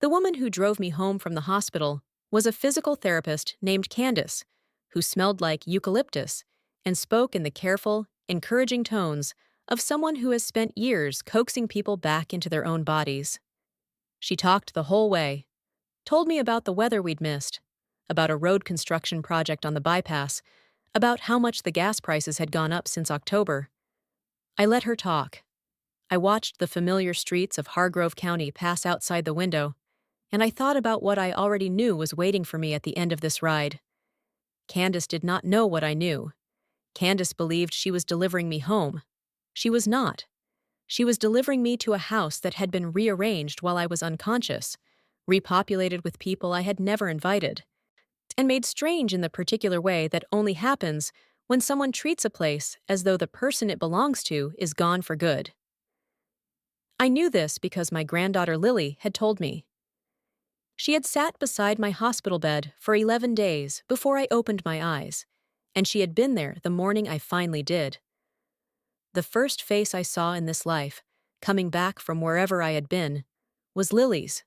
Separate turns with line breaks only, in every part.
The woman who drove me home from the hospital was a physical therapist named Candace, who smelled like eucalyptus and spoke in the careful, encouraging tones of someone who has spent years coaxing people back into their own bodies. She talked the whole way, told me about the weather we'd missed, about a road construction project on the bypass, about how much the gas prices had gone up since October. I let her talk. I watched the familiar streets of Hargrove County pass outside the window, and I thought about what I already knew was waiting for me at the end of this ride. Candace did not know what I knew. Candace believed she was delivering me home. She was not. She was delivering me to a house that had been rearranged while I was unconscious, repopulated with people I had never invited, and made strange in the particular way that only happens when someone treats a place as though the person it belongs to is gone for good. I knew this because my granddaughter Lily had told me. She had sat beside my hospital bed for 11 days before I opened my eyes, and she had been there the morning I finally did. The first face I saw in this life, coming back from wherever I had been, was Lily's,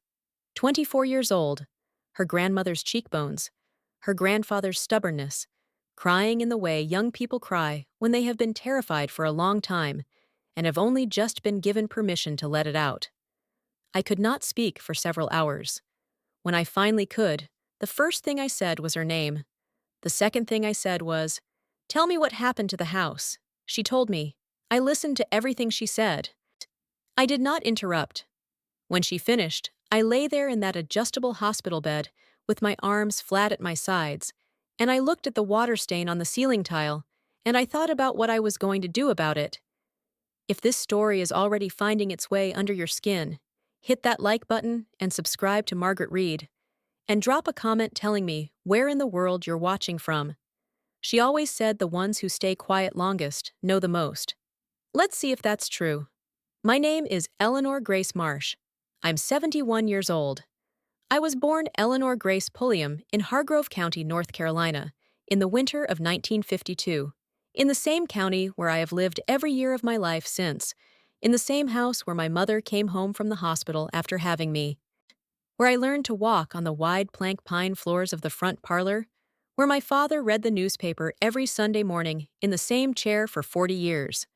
24 years old, her grandmother's cheekbones, her grandfather's stubbornness, crying in the way young people cry when they have been terrified for a long time and have only just been given permission to let it out. I could not speak for several hours. When I finally could, the first thing I said was her name. The second thing I said was, "Tell me what happened to the house." She told me. I listened to everything she said. I did not interrupt. When she finished, I lay there in that adjustable hospital bed with my arms flat at my sides, and I looked at the water stain on the ceiling tile, and I thought about what I was going to do about it. If this story is already finding its way under your skin, hit that like button and subscribe to Margaret Reed, and drop a comment telling me where in the world you're watching from. She always said the ones who stay quiet longest know the most. Let's see if that's true. My name is Eleanor Grace Marsh. I'm 71 years old. I was born Eleanor Grace Pulliam in Hargrove County, North Carolina, in the winter of 1952, in the same county where I have lived every year of my life since, in the same house where my mother came home from the hospital after having me, where I learned to walk on the wide plank pine floors of the front parlor, where my father read the newspaper every Sunday morning in the same chair for 40 years.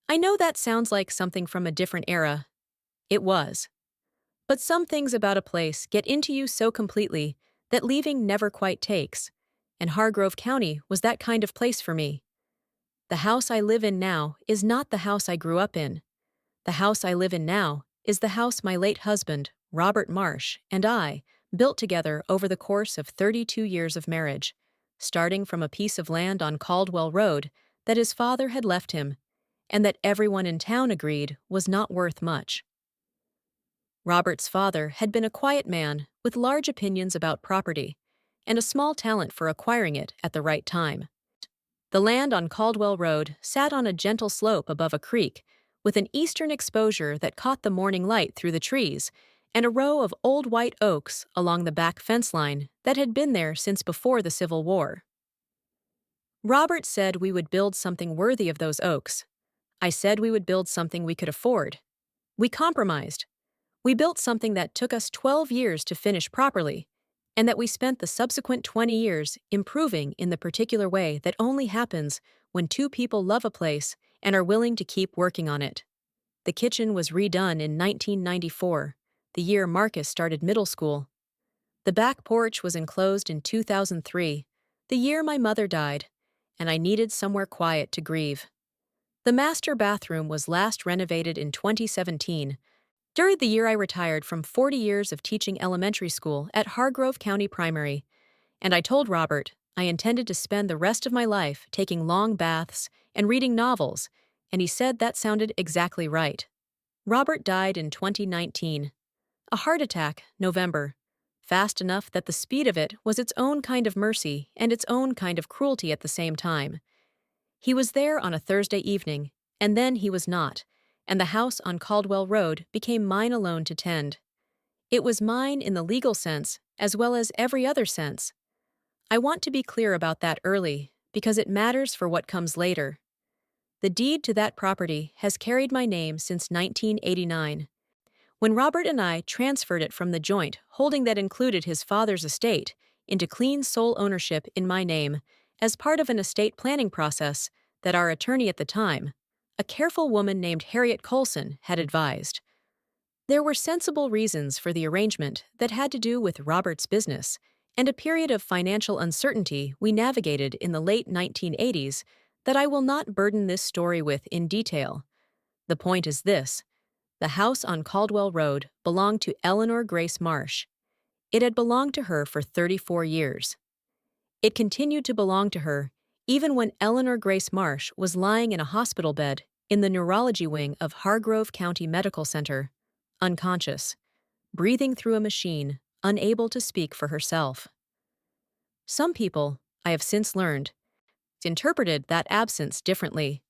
I know that sounds like something from a different era. It was. But some things about a place get into you so completely that leaving never quite takes, and Hargrove County was that kind of place for me. The house I live in now is not the house I grew up in. The house I live in now is the house my late husband, Robert Marsh, and I built together over the course of 32 years of marriage, starting from a piece of land on Caldwell Road that his father had left him, and that everyone in town agreed was not worth much. Robert's father had been a quiet man with large opinions about property, and a small talent for acquiring it at the right time. The land on Caldwell Road sat on a gentle slope above a creek, with an eastern exposure that caught the morning light through the trees, and a row of old white oaks along the back fence line that had been there since before the Civil War. Robert said we would build something worthy of those oaks. I said we would build something we could afford. We compromised. We built something that took us 12 years to finish properly, and that we spent the subsequent 20 years improving in the particular way that only happens when two people love a place and are willing to keep working on it. The kitchen was redone in 1994, the year Marcus started middle school. The back porch was enclosed in 2003, the year my mother died, and I needed somewhere quiet to grieve. The master bathroom was last renovated in 2017, during the year I retired from 40 years of teaching elementary school at Hargrove County Primary, and I told Robert I intended to spend the rest of my life taking long baths and reading novels, and he said that sounded exactly right. Robert died in 2019. A heart attack, November. Fast enough that the speed of it was its own kind of mercy and its own kind of cruelty at the same time. He was there on a Thursday evening, and then he was not, and the house on Caldwell Road became mine alone to tend. It was mine in the legal sense, as well as every other sense. I want to be clear about that early, because it matters for what comes later. The deed to that property has carried my name since 1989. When Robert and I transferred it from the joint holding that included his father's estate into clean sole ownership in my name as part of an estate planning process that our attorney at the time, a careful woman named Harriet Colson, had advised. There were sensible reasons for the arrangement that had to do with Robert's business and a period of financial uncertainty we navigated in the late 1980s that I will not burden this story with in detail. The point is this: the house on Caldwell Road belonged to Eleanor Grace Marsh. It had belonged to her for 34 years. It continued to belong to her even when Eleanor Grace Marsh was lying in a hospital bed in the neurology wing of Hargrove County Medical Center, unconscious, breathing through a machine, unable to speak for herself. Some people, I have since learned, interpreted that absence differently.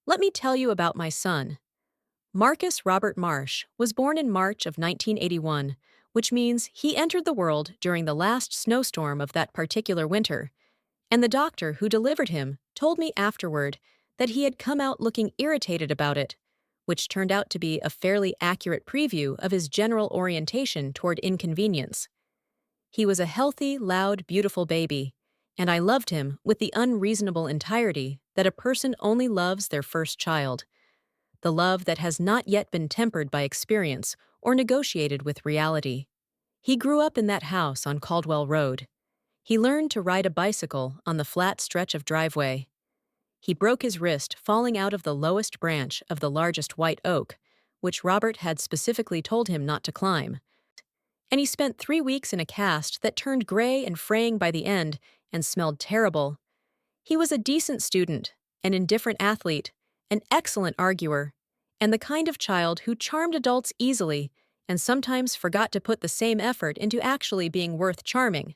Let me tell you about my son. Marcus Robert Marsh was born in March of 1981, which means he entered the world during the last snowstorm of that particular winter, and the doctor who delivered him told me afterward that he had come out looking irritated about it, which turned out to be a fairly accurate preview of his general orientation toward inconvenience. He was a healthy, loud, beautiful baby, and I loved him with the unreasonable entirety that a person only loves their first child, the love that has not yet been tempered by experience or negotiated with reality. He grew up in that house on Caldwell Road. He learned to ride a bicycle on the flat stretch of driveway. He broke his wrist falling out of the lowest branch of the largest white oak, which Robert had specifically told him not to climb. And he spent 3 weeks in a cast that turned gray and fraying by the end and smelled terrible. He was a decent student, an indifferent athlete, an excellent arguer, and the kind of child who charmed adults easily and sometimes forgot to put the same effort into actually being worth charming.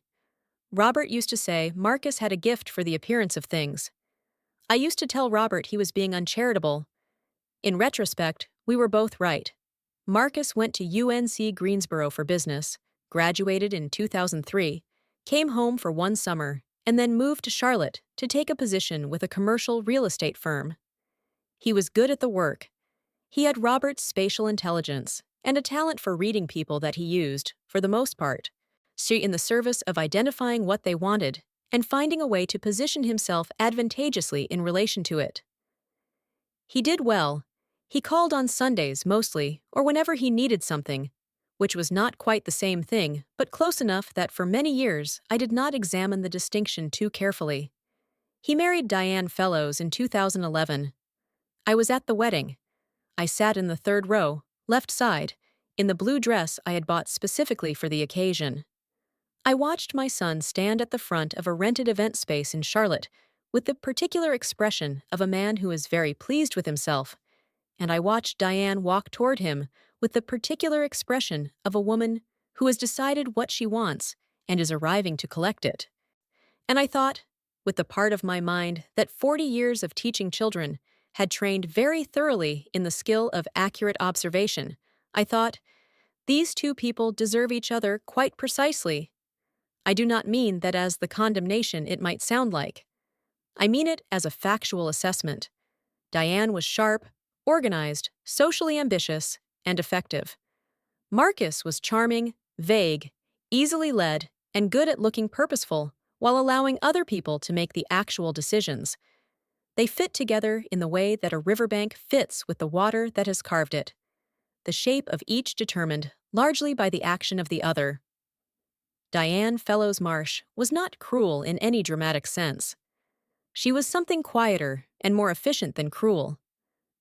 Robert used to say Marcus had a gift for the appearance of things. I used to tell Robert he was being uncharitable. In retrospect, we were both right. Marcus went to UNC Greensboro for business, graduated in 2003, came home for one summer, and then moved to Charlotte to take a position with a commercial real estate firm. He was good at the work. He had Robert's spatial intelligence and a talent for reading people that he used, for the most part, in the service of identifying what they wanted and finding a way to position himself advantageously in relation to it. He did well. He called on Sundays mostly, or whenever he needed something, which was not quite the same thing, but close enough that for many years I did not examine the distinction too carefully. He married Diane Fellows in 2011. I was at the wedding. I sat in the third row, left side, in the blue dress I had bought specifically for the occasion. I watched my son stand at the front of a rented event space in Charlotte with the particular expression of a man who is very pleased with himself, and I watched Diane walk toward him with the particular expression of a woman who has decided what she wants and is arriving to collect it. And I thought, with the part of my mind that 40 years of teaching children had trained very thoroughly in the skill of accurate observation, I thought, these two people deserve each other quite precisely. I do not mean that as the condemnation it might sound like. I mean it as a factual assessment. Diane was sharp, organized, socially ambitious, and effective. Marcus was charming, vague, easily led, and good at looking purposeful while allowing other people to make the actual decisions. They fit together in the way that a riverbank fits with the water that has carved it, the shape of each determined largely by the action of the other. Diane Fellows Marsh was not cruel in any dramatic sense. She was something quieter and more efficient than cruel.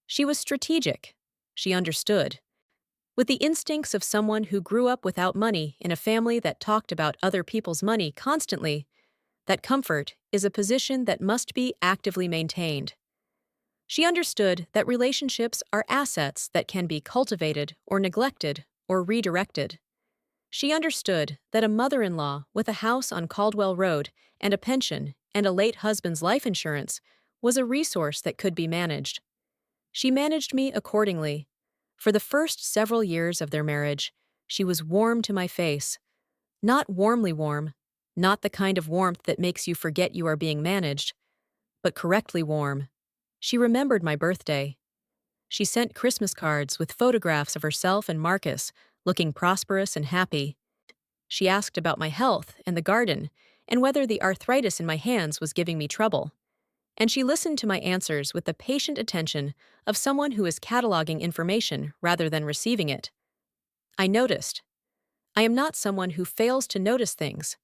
She was strategic. She understood. With the instincts of someone who grew up without money in a family that talked about other people's money constantly, that comfort is a position that must be actively maintained. She understood that relationships are assets that can be cultivated or neglected or redirected. She understood that a mother-in-law with a house on Caldwell Road and a pension and a late husband's life insurance was a resource that could be managed. She managed me accordingly. For the first several years of their marriage, she was warm to my face. Not warmly warm, not the kind of warmth that makes you forget you are being managed, but correctly warm. She remembered my birthday. She sent Christmas cards with photographs of herself and Marcus, looking prosperous and happy. She asked about my health and the garden, and whether the arthritis in my hands was giving me trouble. And she listened to my answers with the patient attention of someone who is cataloging information rather than receiving it. I noticed. I am not someone who fails to notice things,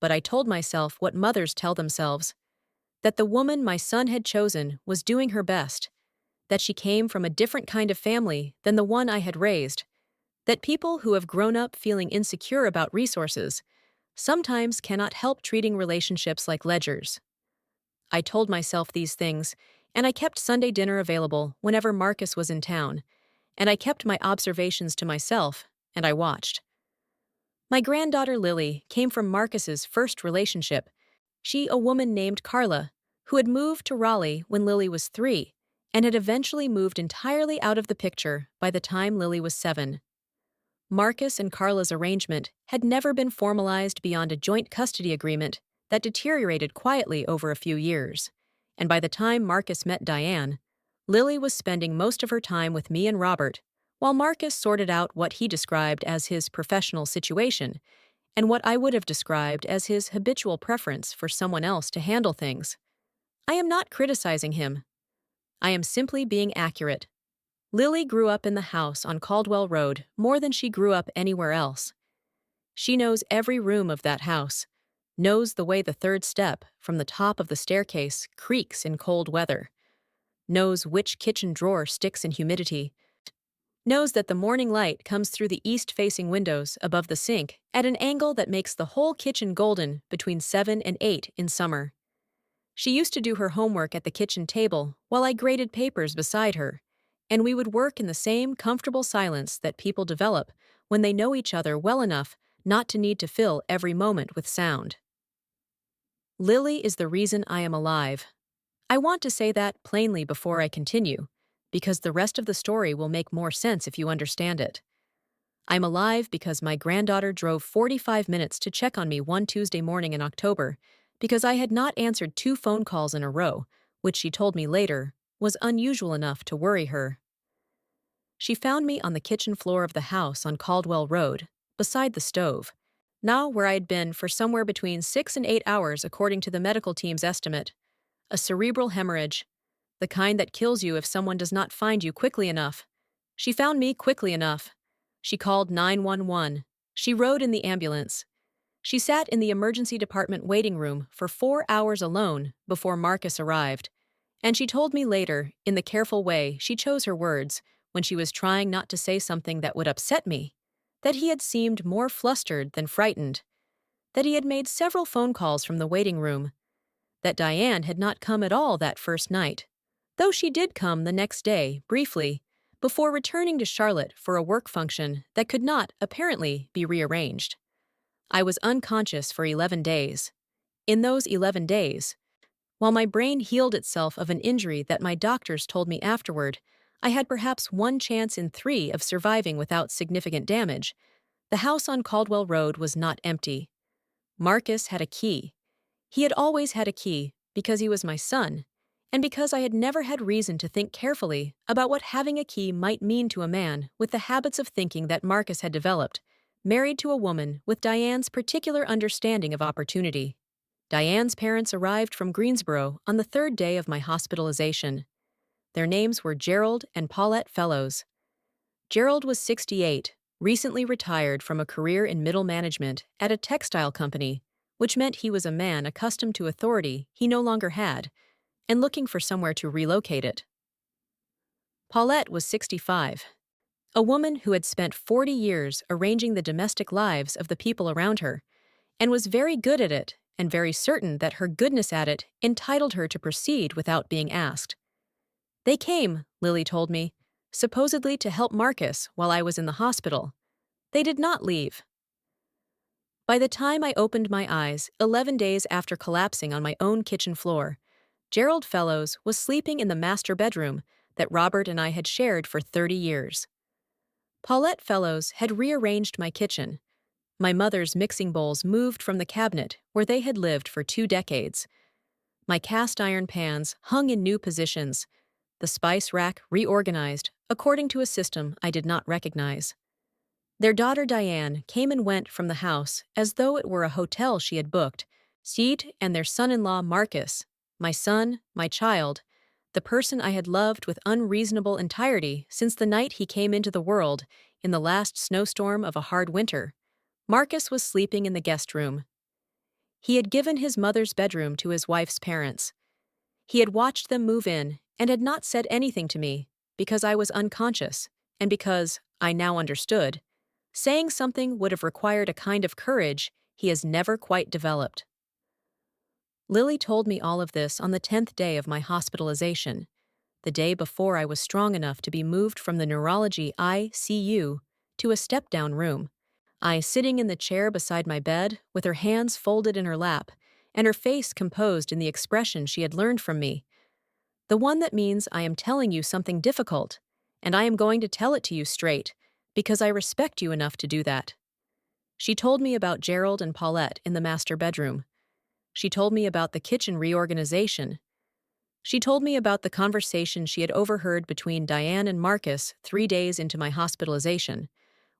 but I told myself what mothers tell themselves, that the woman my son had chosen was doing her best, that she came from a different kind of family than the one I had raised, that people who have grown up feeling insecure about resources sometimes cannot help treating relationships like ledgers. I told myself these things, and I kept Sunday dinner available whenever Marcus was in town, and I kept my observations to myself, and I watched. My granddaughter Lily came from Marcus's first relationship. She, a woman named Carla, who had moved to Raleigh when Lily was 3, and had eventually moved entirely out of the picture by the time Lily was 7. Marcus and Carla's arrangement had never been formalized beyond a joint custody agreement that deteriorated quietly over a few years, and by the time Marcus met Diane, Lily was spending most of her time with me and Robert, while Marcus sorted out what he described as his professional situation and what I would have described as his habitual preference for someone else to handle things. I am not criticizing him. I am simply being accurate. Lily grew up in the house on Caldwell Road more than she grew up anywhere else. She knows every room of that house, knows the way the third step from the top of the staircase creaks in cold weather, knows which kitchen drawer sticks in humidity, knows that the morning light comes through the east-facing windows above the sink at an angle that makes the whole kitchen golden between 7 and 8 in summer. She used to do her homework at the kitchen table while I graded papers beside her, and we would work in the same comfortable silence that people develop when they know each other well enough not to need to fill every moment with sound. Lily is the reason I am alive. I want to say that plainly before I continue, because the rest of the story will make more sense if you understand it. I'm alive because my granddaughter drove 45 minutes to check on me one Tuesday morning in October because I had not answered 2 phone calls in a row, which she told me later was unusual enough to worry her. She found me on the kitchen floor of the house on Caldwell Road, beside the stove, now where I had been for somewhere between 6 and 8 hours according to the medical team's estimate. A cerebral hemorrhage, the kind that kills you if someone does not find you quickly enough. She found me quickly enough. She called 911. She rode in the ambulance. She sat in the emergency department waiting room for 4 hours alone before Marcus arrived. And she told me later, in the careful way she chose her words, when she was trying not to say something that would upset me, that he had seemed more flustered than frightened, that he had made several phone calls from the waiting room, that Diane had not come at all that first night, though she did come the next day, briefly, before returning to Charlotte for a work function that could not, apparently, be rearranged. I was unconscious for 11 days. In those 11 days, while my brain healed itself of an injury that my doctors told me afterward, I had perhaps 1 chance in 3 of surviving without significant damage. The house on Caldwell Road was not empty. Marcus had a key. He had always had a key because he was my son, and because I had never had reason to think carefully about what having a key might mean to a man with the habits of thinking that Marcus had developed, married to a woman with Diane's particular understanding of opportunity. Diane's parents arrived from Greensboro on the 3rd day of my hospitalization. Their names were Gerald and Paulette Fellows. Gerald was 68, recently retired from a career in middle management at a textile company, which meant he was a man accustomed to authority he no longer had, and looking for somewhere to relocate it. Paulette was 65, a woman who had spent 40 years arranging the domestic lives of the people around her, and was very good at it and very certain that her goodness at it entitled her to proceed without being asked. They came, Lily told me, supposedly to help Marcus while I was in the hospital. They did not leave. By the time I opened my eyes, 11 days after collapsing on my own kitchen floor, Gerald Fellows was sleeping in the master bedroom that Robert and I had shared for 30 years. Paulette Fellows had rearranged my kitchen. My mother's mixing bowls moved from the cabinet where they had lived for 2 decades. My cast iron pans hung in new positions. the spice rack reorganized according to a system I did not recognize. Their daughter Diane came and went from the house as though it were a hotel she had booked. Seed and their son-in-law Marcus, my son, my child, the person I had loved with unreasonable entirety since the night he came into the world in the last snowstorm of a hard winter. Marcus was sleeping in the guest room. He had given his mother's bedroom to his wife's parents. He had watched them move in and had not said anything to me because I was unconscious and because, I now understood, saying something would have required a kind of courage he has never quite developed. Lily told me all of this on the 10th day of my hospitalization, the day before I was strong enough to be moved from the neurology ICU to a step-down room. I sitting in the chair beside my bed with her hands folded in her lap and her face composed in the expression she had learned from me. The one that means I am telling you something difficult, and I am going to tell it to you straight, because I respect you enough to do that. She told me about Gerald and Paulette in the master bedroom. She told me about the kitchen reorganization. She told me about the conversation she had overheard between Diane and Marcus 3 days into my hospitalization,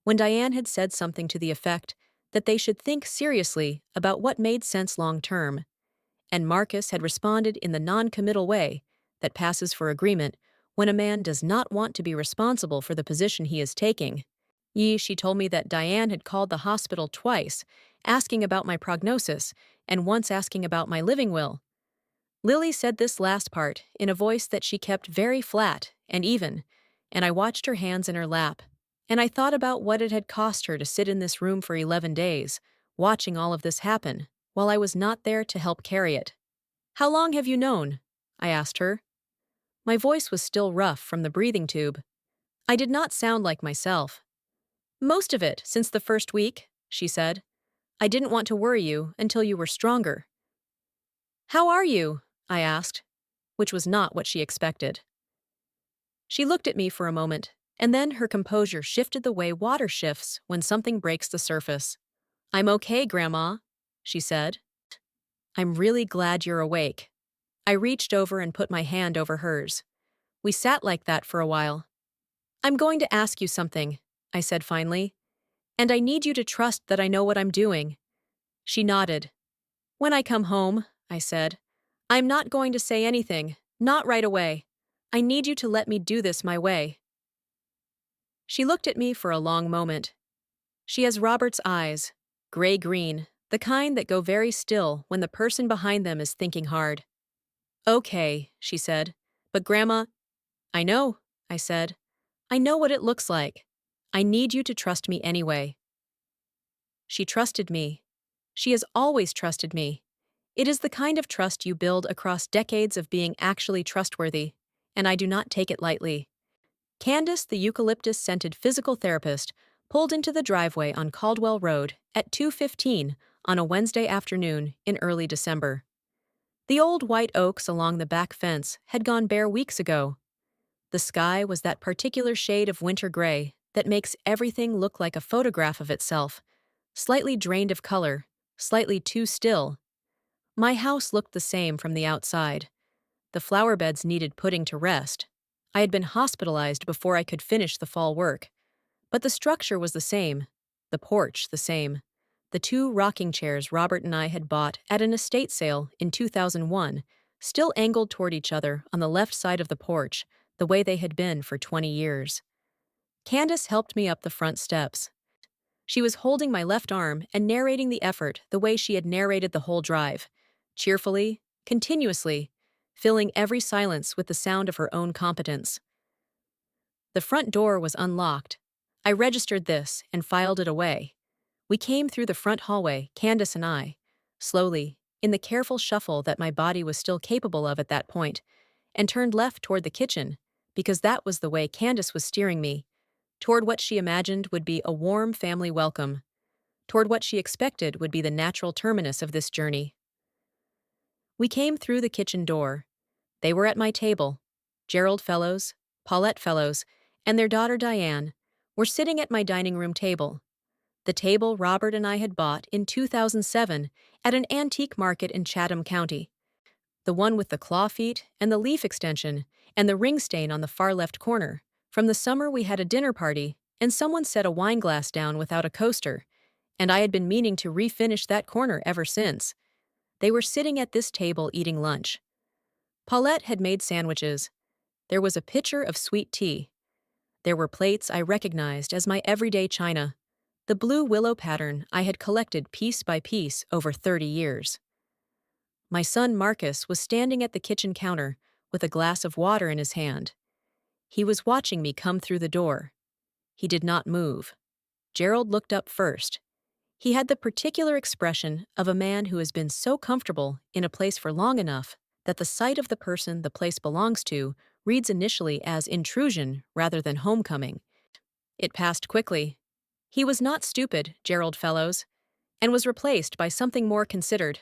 when Diane had said something to the effect that they should think seriously about what made sense long-term, and Marcus had responded in the non-committal way that passes for agreement when a man does not want to be responsible for the position he is taking. She told me that Diane had called the hospital twice, asking about my prognosis, and once asking about my living will. Lily said this last part in a voice that she kept very flat and even, and I watched her hands in her lap, and I thought about what it had cost her to sit in this room for 11 days, watching all of this happen, while I was not there to help carry it. "How long have you known?" I asked her. My voice was still rough from the breathing tube. I did not sound like myself. "Most of it, since the first week," she said. "I didn't want to worry you until you were stronger." "How are you?" I asked, which was not what she expected. She looked at me for a moment, and then her composure shifted the way water shifts when something breaks the surface. "I'm okay, Grandma," she said. "I'm really glad you're awake." I reached over and put my hand over hers. We sat like that for a while. "I'm going to ask you something," I said finally, "and I need you to trust that I know what I'm doing." She nodded. "When I come home," I said, "I'm not going to say anything, not right away. I need you to let me do this my way." She looked at me for a long moment. She has Robert's eyes, gray-green, the kind that go very still when the person behind them is thinking hard. "Okay," she said, "but Grandma—" "I know," I said. "I know what it looks like. I need you to trust me anyway." She trusted me. She has always trusted me. It is the kind of trust you build across decades of being actually trustworthy, and I do not take it lightly. Candace, the eucalyptus-scented physical therapist, pulled into the driveway on Caldwell Road at 2:15 on a Wednesday afternoon in early December. The old white oaks along the back fence had gone bare weeks ago. The sky was that particular shade of winter gray that makes everything look like a photograph of itself, slightly drained of color, slightly too still. My house looked the same from the outside. The flower beds needed putting to rest. I had been hospitalized before I could finish the fall work. But the structure was the same, the porch the same. The 2 rocking chairs Robert and I had bought at an estate sale in 2001, still angled toward each other on the left side of the porch, the way they had been for 20 years. Candace helped me up the front steps. She was holding my left arm and narrating the effort the way she had narrated the whole drive, cheerfully, continuously, filling every silence with the sound of her own competence. The front door was unlocked. I registered this and filed it away. We came through the front hallway, Candace and I, slowly, in the careful shuffle that my body was still capable of at that point, and turned left toward the kitchen, because that was the way Candace was steering me, toward what she imagined would be a warm family welcome, toward what she expected would be the natural terminus of this journey. We came through the kitchen door. They were at my table. Gerald Fellows, Paulette Fellows, and their daughter Diane were sitting at my dining room table, the table Robert and I had bought in 2007 at an antique market in Chatham County. The one with the claw feet and the leaf extension and the ring stain on the far left corner. From the summer we had a dinner party, and someone set a wine glass down without a coaster, and I had been meaning to refinish that corner ever since. They were sitting at this table eating lunch. Paulette had made sandwiches. There was a pitcher of sweet tea. There were plates I recognized as my everyday china, the blue willow pattern I had collected piece by piece over 30 years. My son Marcus was standing at the kitchen counter with a glass of water in his hand. He was watching me come through the door. He did not move. Gerald looked up first. He had the particular expression of a man who has been so comfortable in a place for long enough that the sight of the person the place belongs to reads initially as intrusion rather than homecoming. It passed quickly. He was not stupid, Gerald Fellows, and was replaced by something more considered,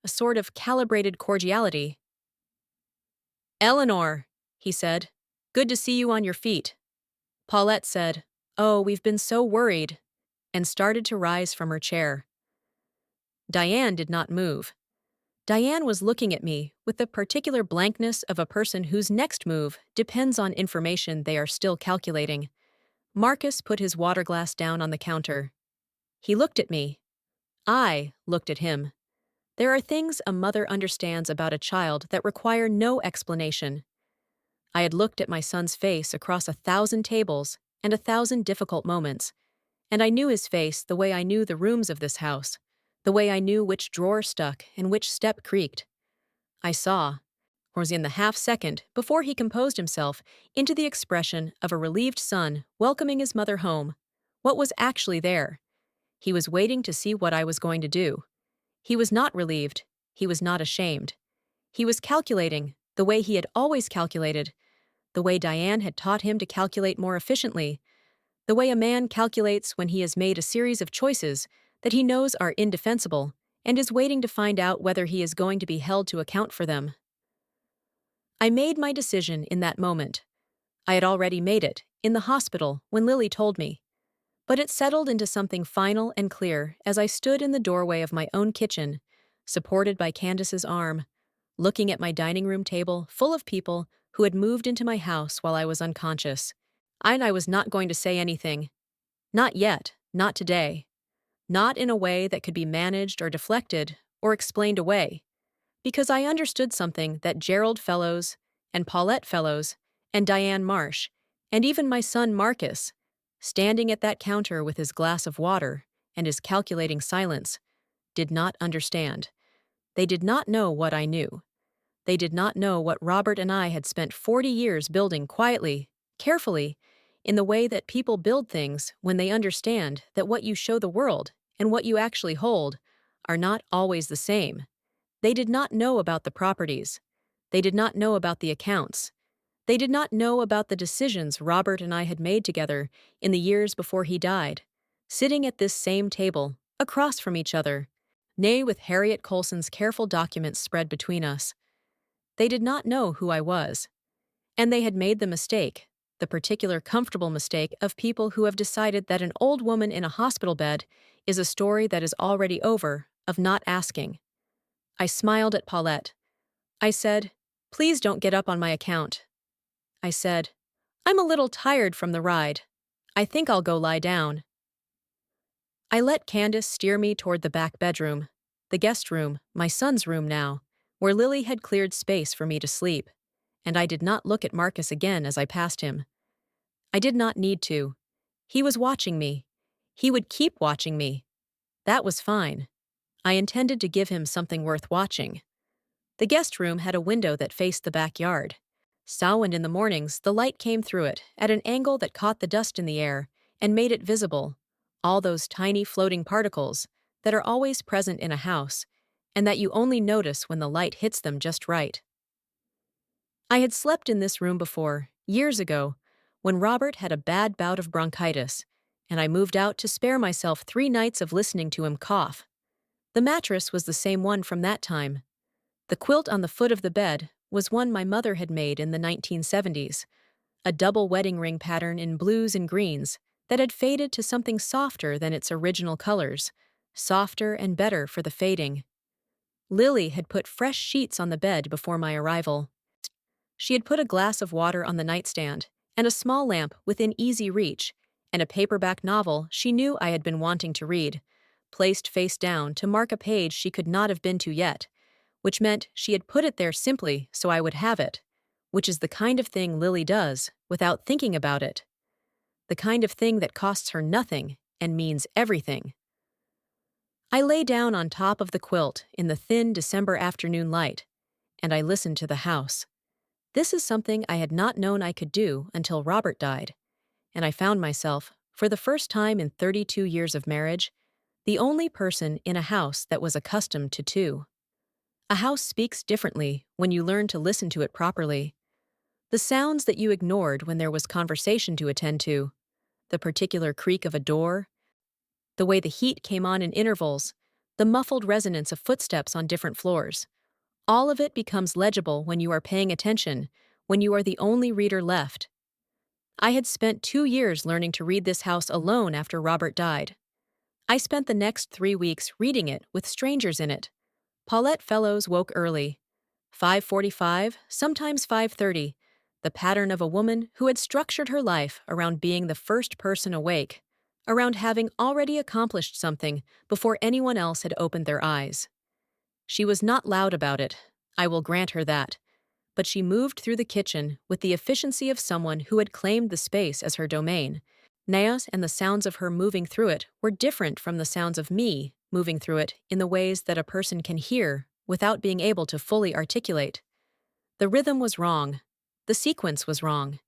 a sort of calibrated cordiality. "Eleanor," he said, "good to see you on your feet." Paulette said, "Oh, we've been so worried," and started to rise from her chair. Diane did not move. Diane was looking at me with the particular blankness of a person whose next move depends on information they are still calculating. Marcus put his water glass down on the counter. He looked at me. I looked at him. There are things a mother understands about a child that require no explanation. I had looked at my son's face across 1,000 tables and 1,000 difficult moments, and I knew his face the way I knew the rooms of this house, the way I knew which drawer stuck and which step creaked. I saw, or was in the half-second before he composed himself into the expression of a relieved son welcoming his mother home, what was actually there. He was waiting to see what I was going to do. He was not relieved. He was not ashamed. He was calculating, the way he had always calculated, the way Diane had taught him to calculate more efficiently, the way a man calculates when he has made a series of choices that he knows are indefensible and is waiting to find out whether he is going to be held to account for them. I made my decision in that moment. I had already made it, in the hospital, when Lily told me. But it settled into something final and clear as I stood in the doorway of my own kitchen, supported by Candace's arm, looking at my dining room table full of people who had moved into my house while I was unconscious. I was not going to say anything. Not yet, not today. Not in a way that could be managed or deflected or explained away. Because I understood something that Gerald Fellows and Paulette Fellows and Diane Marsh and even my son Marcus, standing at that counter with his glass of water and his calculating silence, did not understand. They did not know what I knew. They did not know what Robert and I had spent 40 years building quietly, carefully, in the way that people build things when they understand that what you show the world and what you actually hold are not always the same. They did not know about the properties. They did not know about the accounts. They did not know about the decisions Robert and I had made together in the years before he died, sitting at this same table, across from each other, nay, with Harriet Colson's careful documents spread between us. They did not know who I was. And they had made the mistake, the particular comfortable mistake of people who have decided that an old woman in a hospital bed is a story that is already over, of not asking. I smiled at Paulette. I said, "Please don't get up on my account." I said, "I'm a little tired from the ride. I think I'll go lie down." I let Candace steer me toward the back bedroom, the guest room, my son's room now, where Lily had cleared space for me to sleep, and I did not look at Marcus again as I passed him. I did not need to. He was watching me. He would keep watching me. That was fine. I intended to give him something worth watching. The guest room had a window that faced the backyard. And in the mornings, the light came through it at an angle that caught the dust in the air and made it visible, all those tiny floating particles that are always present in a house and that you only notice when the light hits them just right. I had slept in this room before, years ago, when Robert had a bad bout of bronchitis, and I moved out to spare myself 3 nights of listening to him cough. The mattress was the same one from that time. The quilt on the foot of the bed was one my mother had made in the 1970s, a double wedding ring pattern in blues and greens that had faded to something softer than its original colors, softer and better for the fading. Lily had put fresh sheets on the bed before my arrival. She had put a glass of water on the nightstand, and a small lamp within easy reach, and a paperback novel she knew I had been wanting to read, placed face down to mark a page she could not have been to yet, which meant she had put it there simply so I would have it, which is the kind of thing Lily does without thinking about it. The kind of thing that costs her nothing and means everything. I lay down on top of the quilt in the thin December afternoon light, and I listened to the house. This is something I had not known I could do until Robert died, and I found myself, for the first time in 32 years of marriage, the only person in a house that was accustomed to two. A house speaks differently when you learn to listen to it properly. The sounds that you ignored when there was conversation to attend to, the particular creak of a door, the way the heat came on in intervals, the muffled resonance of footsteps on different floors. All of it becomes legible when you are paying attention, when you are the only reader left. I had spent 2 years learning to read this house alone after Robert died. I spent the next 3 weeks reading it with strangers in it. Paulette Fellows woke early. 5:45, sometimes 5:30, the pattern of a woman who had structured her life around being the first person awake, around having already accomplished something before anyone else had opened their eyes. She was not loud about it, I will grant her that, but she moved through the kitchen with the efficiency of someone who had claimed the space as her domain. Naos and the sounds of her moving through it were different from the sounds of me moving through it in the ways that a person can hear without being able to fully articulate. The rhythm was wrong. The sequence was wrong.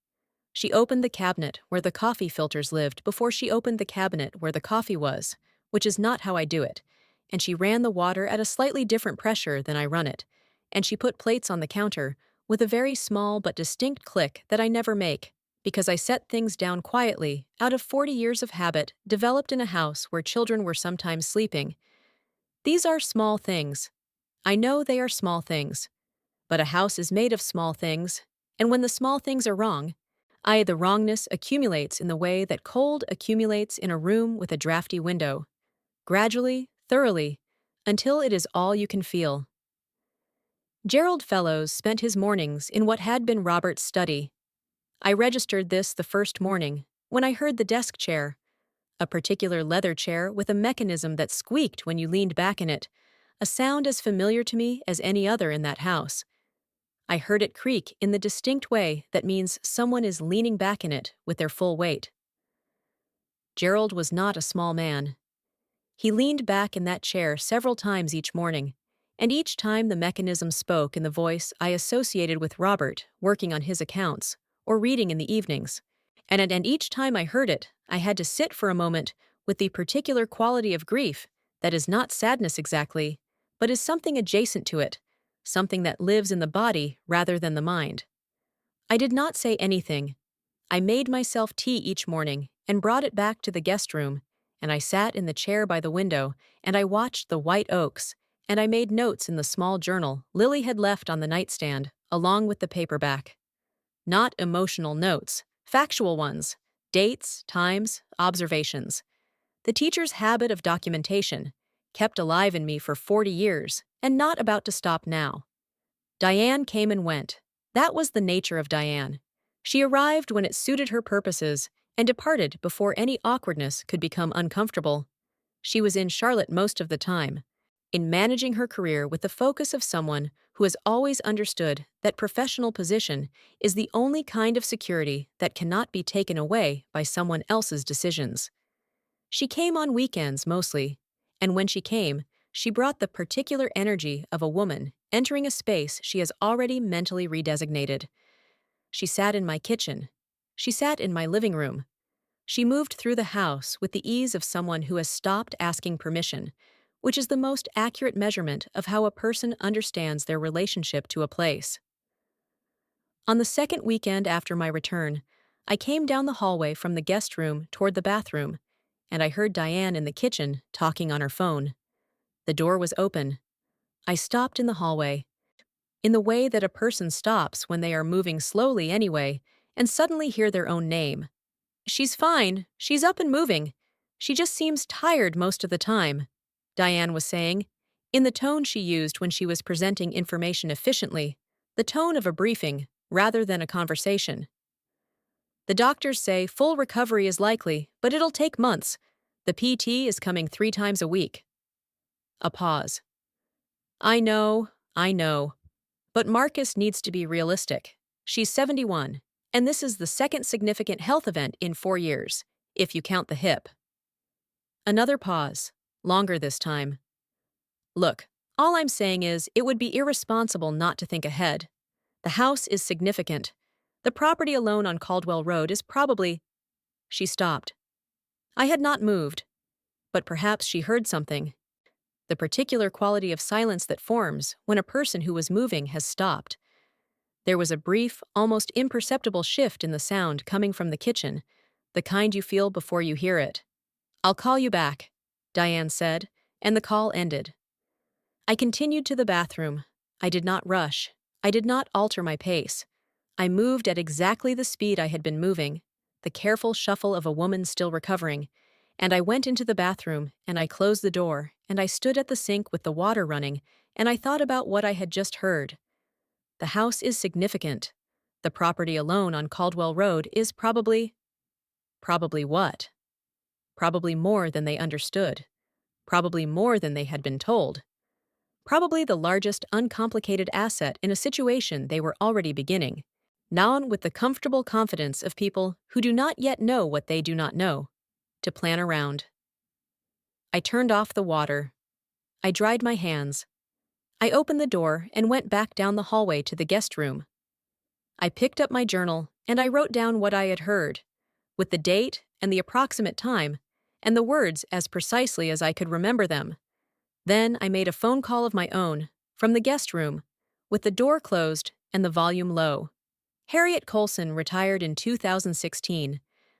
She opened the cabinet where the coffee filters lived before she opened the cabinet where the coffee was, which is not how I do it, and she ran the water at a slightly different pressure than I run it, and she put plates on the counter with a very small but distinct click that I never make, because I set things down quietly out of 40 years of habit developed in a house where children were sometimes sleeping. These are small things. I know they are small things. But a house is made of small things, and when the small things are wrong, the wrongness accumulates in the way that cold accumulates in a room with a drafty window, gradually, thoroughly, until it is all you can feel. Gerald Fellows spent his mornings in what had been Robert's study. I registered this the first morning, when I heard the desk chair, a particular leather chair with a mechanism that squeaked when you leaned back in it, a sound as familiar to me as any other in that house. I heard it creak in the distinct way that means someone is leaning back in it with their full weight. Gerald was not a small man. He leaned back in that chair several times each morning, and each time the mechanism spoke in the voice I associated with Robert working on his accounts or reading in the evenings, and each time I heard it, I had to sit for a moment with the particular quality of grief that is not sadness exactly, but is something adjacent to it, something that lives in the body rather than the mind. I did not say anything. I made myself tea each morning and brought it back to the guest room, and I sat in the chair by the window, and I watched the white oaks, and I made notes in the small journal Lily had left on the nightstand, along with the paperback. Not emotional notes, factual ones, dates, times, observations. The teacher's habit of documentation, kept alive in me for 40 years, and not about to stop now. Diane came and went. That was the nature of Diane. She arrived when it suited her purposes and departed before any awkwardness could become uncomfortable. She was in Charlotte most of the time, in managing her career with the focus of someone who has always understood that professional position is the only kind of security that cannot be taken away by someone else's decisions. She came on weekends mostly, and when she came, she brought the particular energy of a woman entering a space she has already mentally redesignated. She sat in my kitchen. She sat in my living room. She moved through the house with the ease of someone who has stopped asking permission, which is the most accurate measurement of how a person understands their relationship to a place. On the second weekend after my return, I came down the hallway from the guest room toward the bathroom, and I heard Diane in the kitchen talking on her phone. The door was open. I stopped in the hallway, in the way that a person stops when they are moving slowly anyway, and suddenly hear their own name. "She's fine. She's up and moving. She just seems tired most of the time," Diane was saying, in the tone she used when she was presenting information efficiently, the tone of a briefing rather than a conversation. The doctors say full recovery is likely, but it'll take months. The PT is coming 3 times a week. A pause. I know. But Marcus needs to be realistic. She's 71, and this is the second significant health event in 4 years, if you count the hip. Another pause, longer this time. Look, all I'm saying is it would be irresponsible not to think ahead. The house is significant. The property alone on Caldwell Road is probably. She stopped. I had not moved, but perhaps she heard something. The particular quality of silence that forms when a person who was moving has stopped. There was a brief, almost imperceptible shift in the sound coming from the kitchen, the kind you feel before you hear it. I'll call you back, Diane said, and the call ended. I continued to the bathroom. I did not rush. I did not alter my pace. I moved at exactly the speed I had been moving, the careful shuffle of a woman still recovering, and I went into the bathroom, and I closed the door, and I stood at the sink with the water running, and I thought about what I had just heard. The house is significant. The property alone on Caldwell Road is probably what? Probably more than they understood. Probably more than they had been told. Probably the largest uncomplicated asset in a situation they were already beginning, now with the comfortable confidence of people who do not yet know what they do not know, to plan around. I turned off the water. I dried my hands. I opened the door and went back down the hallway to the guest room. I picked up my journal and I wrote down what I had heard, with the date and the approximate time, and the words as precisely as I could remember them. Then I made a phone call of my own, from the guest room, with the door closed and the volume low. Harriet Colson retired in 2016,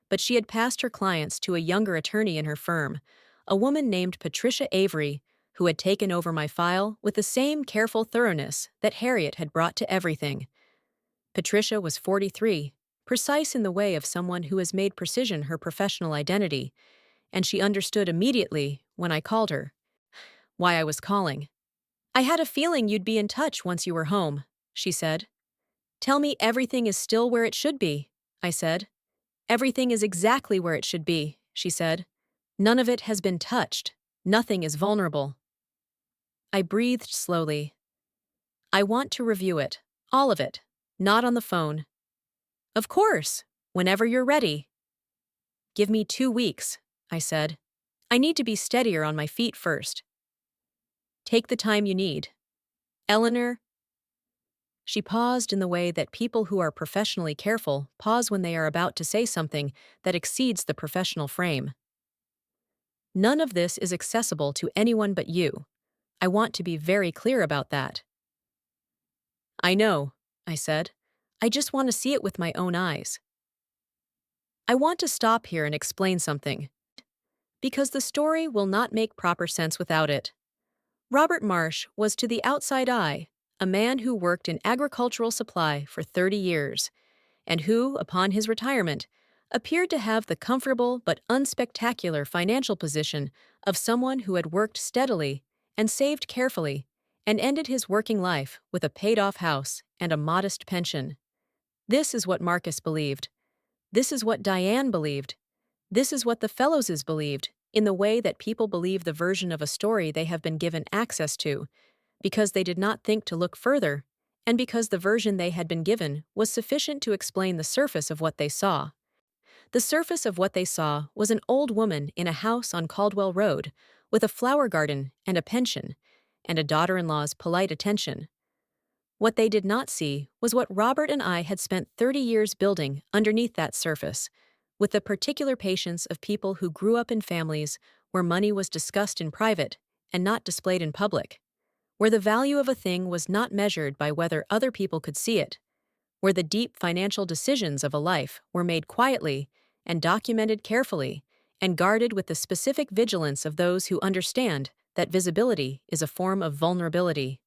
but she had passed her clients to a younger attorney in her firm, a woman named Patricia Avery, who had taken over my file with the same careful thoroughness that Harriet had brought to everything. Patricia was 43, precise in the way of someone who has made precision her professional identity, and she understood immediately, when I called her, why I was calling. I had a feeling you'd be in touch once you were home, she said. Tell me everything is still where it should be, I said. Everything is exactly where it should be, she said. None of it has been touched. Nothing is vulnerable. I breathed slowly. I want to review it, all of it, not on the phone. Of course, whenever you're ready. Give me 2 weeks, I said. I need to be steadier on my feet first. Take the time you need. Eleanor. She paused in the way that people who are professionally careful pause when they are about to say something that exceeds the professional frame. None of this is accessible to anyone but you. I want to be very clear about that. I know, I said. I just want to see it with my own eyes. I want to stop here and explain something, because the story will not make proper sense without it. Robert Marsh was, to the outside eye, a man who worked in agricultural supply for 30 years, and who, upon his retirement, appeared to have the comfortable but unspectacular financial position of someone who had worked steadily and saved carefully and ended his working life with a paid-off house and a modest pension. This is what Marcus believed. This is what Diane believed. This is what the Fellowses believed, in the way that people believe the version of a story they have been given access to, because they did not think to look further, and because the version they had been given was sufficient to explain the surface of what they saw. The surface of what they saw was an old woman in a house on Caldwell Road, with a flower garden and a pension, and a daughter-in-law's polite attention. What they did not see was what Robert and I had spent 30 years building underneath that surface, with the particular patience of people who grew up in families where money was discussed in private and not displayed in public, where the value of a thing was not measured by whether other people could see it, where the deep financial decisions of a life were made quietly and documented carefully and guarded with the specific vigilance of those who understand that visibility is a form of vulnerability.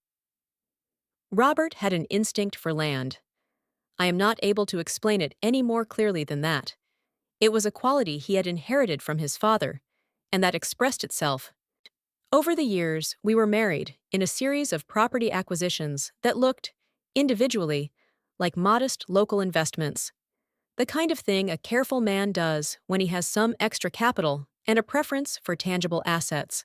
Robert had an instinct for land. I am not able to explain it any more clearly than that. It was a quality he had inherited from his father, and that expressed itself. Over the years, we were married in a series of property acquisitions that looked, individually, like modest local investments, the kind of thing a careful man does when he has some extra capital and a preference for tangible assets.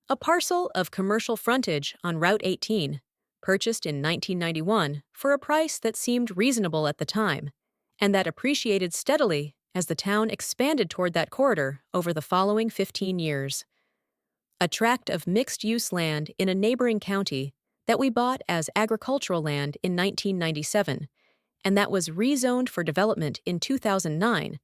A parcel of commercial frontage on Route 18, purchased in 1991 for a price that seemed reasonable at the time, and that appreciated steadily as the town expanded toward that corridor over the following 15 years. A tract of mixed-use land in a neighboring county that we bought as agricultural land in 1997, and that was rezoned for development in 2009,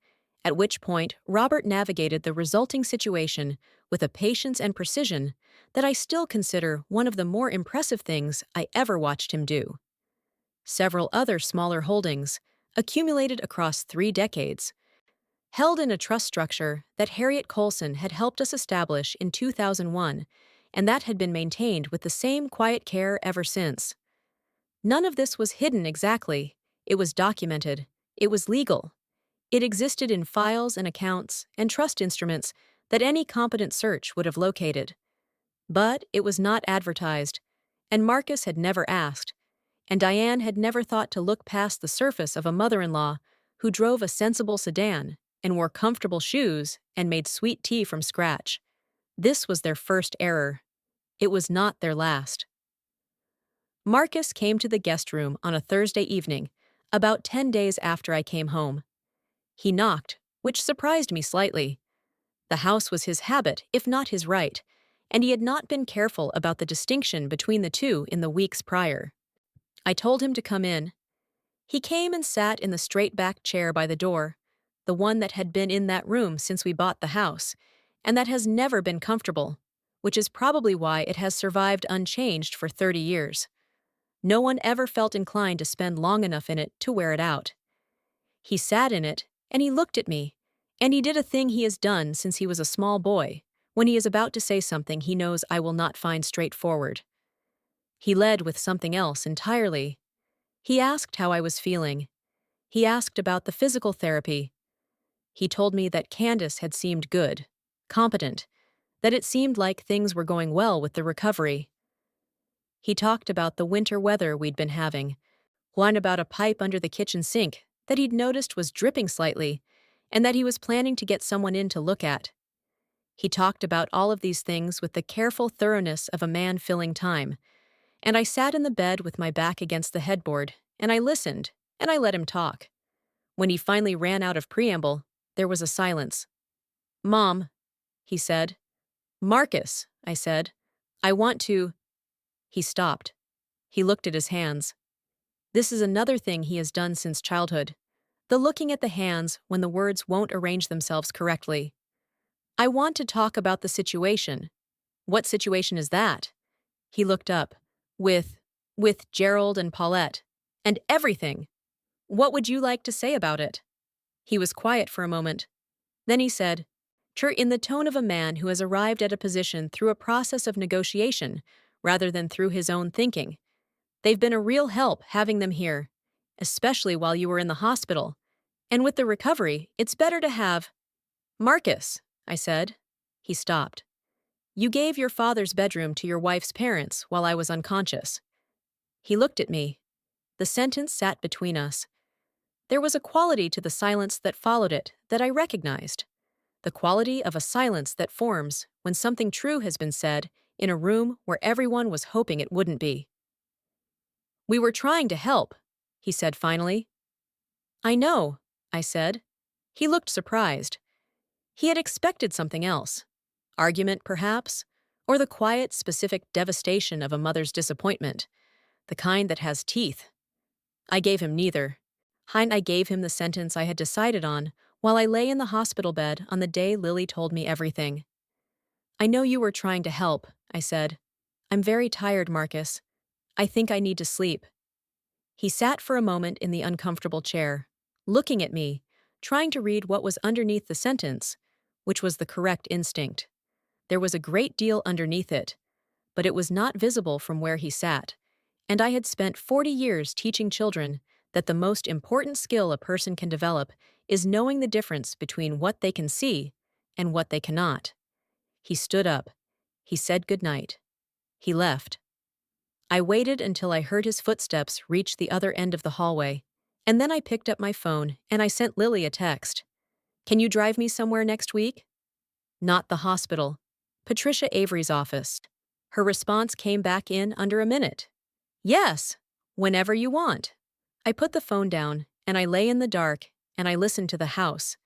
at which point Robert navigated the resulting situation with a patience and precision that I still consider one of the more impressive things I ever watched him do. Several other smaller holdings, accumulated across 3 decades, held in a trust structure that Harriet Colson had helped us establish in 2001, and that had been maintained with the same quiet care ever since. None of this was hidden exactly. It was documented. It was legal. It existed in files and accounts and trust instruments that any competent search would have located. But it was not advertised, and Marcus had never asked, and Diane had never thought to look past the surface of a mother-in-law who drove a sensible sedan and wore comfortable shoes and made sweet tea from scratch. This was their first error. It was not their last. Marcus came to the guest room on a Thursday evening, about 10 days after I came home. He knocked, which surprised me slightly. The house was his habit, if not his right, and he had not been careful about the distinction between the two in the weeks prior. I told him to come in. He came and sat in the straight-back chair by the door, the one that had been in that room since we bought the house, and that has never been comfortable, which is probably why it has survived unchanged for 30 years. No one ever felt inclined to spend long enough in it to wear it out. He sat in it, and he looked at me, and he did a thing he has done since he was a small boy, when he is about to say something he knows I will not find straightforward. He led with something else entirely. He asked how I was feeling. He asked about the physical therapy. He told me that Candace had seemed good, competent, that it seemed like things were going well with the recovery. He talked about the winter weather we'd been having, one about a pipe under the kitchen sink that he'd noticed was dripping slightly, and that he was planning to get someone in to look at. He talked about all of these things with the careful thoroughness of a man filling time, and I sat in the bed with my back against the headboard, and I listened, and I let him talk. When he finally ran out of preamble, there was a silence. "Mom," he said. "Marcus," I said. "I want to—" He stopped. He looked at his hands. This is another thing he has done since childhood, the looking at the hands when the words won't arrange themselves correctly. "I want to talk about the situation." "What situation is that?" He looked up. With Gerald and Paulette. And everything. "What would you like to say about it?" He was quiet for a moment. Then he said, in the tone of a man who has arrived at a position through a process of negotiation rather than through his own thinking. "They've been a real help having them here, especially while you were in the hospital. And with the recovery, it's better to have—" "Marcus," I said. He stopped. "You gave your father's bedroom to your wife's parents while I was unconscious." He looked at me. The sentence sat between us. There was a quality to the silence that followed it that I recognized. The quality of a silence that forms when something true has been said in a room where everyone was hoping it wouldn't be. "We were trying to help," he said finally. "I know," I said. He looked surprised. He had expected something else. Argument, perhaps, or the quiet, specific devastation of a mother's disappointment, the kind that has teeth. I gave him neither. I gave him the sentence I had decided on while I lay in the hospital bed on the day Lily told me everything. "I know you were trying to help," I said. "I'm very tired, Marcus. I think I need to sleep." He sat for a moment in the uncomfortable chair, looking at me, trying to read what was underneath the sentence, which was the correct instinct. There was a great deal underneath it, but it was not visible from where he sat, and I had spent 40 years teaching children that the most important skill a person can develop is knowing the difference between what they can see and what they cannot. He stood up. He said goodnight. He left. I waited until I heard his footsteps reach the other end of the hallway, and then I picked up my phone and I sent Lily a text. Can you drive me somewhere next week? Not the hospital. Patricia Avery's office. Her response came back in under a minute. Yes, whenever you want. I put the phone down and I lay in the dark and I listened to the house.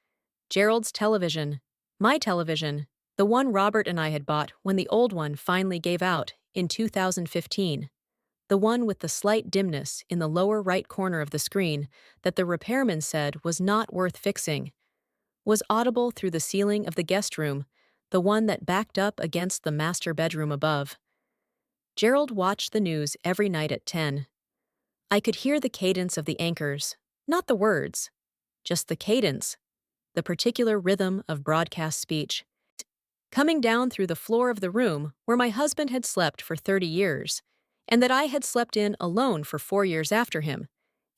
Gerald's television. My television. The one Robert and I had bought when the old one finally gave out in 2015. The one with the slight dimness in the lower right corner of the screen that the repairman said was not worth fixing, was audible through the ceiling of the guest room, the one that backed up against the master bedroom above. Gerald watched the news every night at 10. I could hear the cadence of the anchors, not the words, just the cadence, the particular rhythm of broadcast speech, coming down through the floor of the room where my husband had slept for 30 years, and that I had slept in alone for 4 years after him,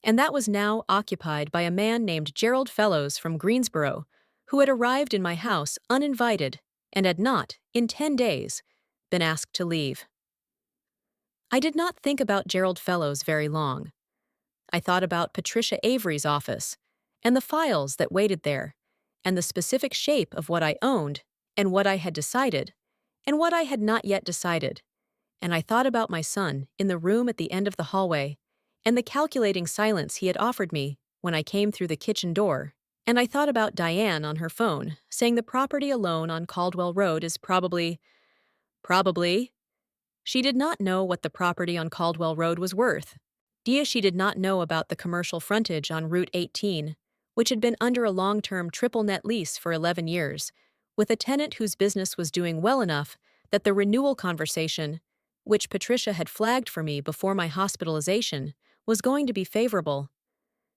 and that was now occupied by a man named Gerald Fellows from Greensboro, who had arrived in my house uninvited and had not, in 10 days, been asked to leave. I did not think about Gerald Fellows very long. I thought about Patricia Avery's office, and the files that waited there, and the specific shape of what I owned, and what I had decided, and what I had not yet decided, and I thought about my son in the room at the end of the hallway, and the calculating silence he had offered me when I came through the kitchen door, and I thought about Diane on her phone, saying the property alone on Caldwell Road is probably. She did not know what the property on Caldwell Road was worth. She did not know about the commercial frontage on Route 18, which had been under a long-term triple-net lease for 11 years, with a tenant whose business was doing well enough that the renewal conversation, which Patricia had flagged for me before my hospitalization, was going to be favorable.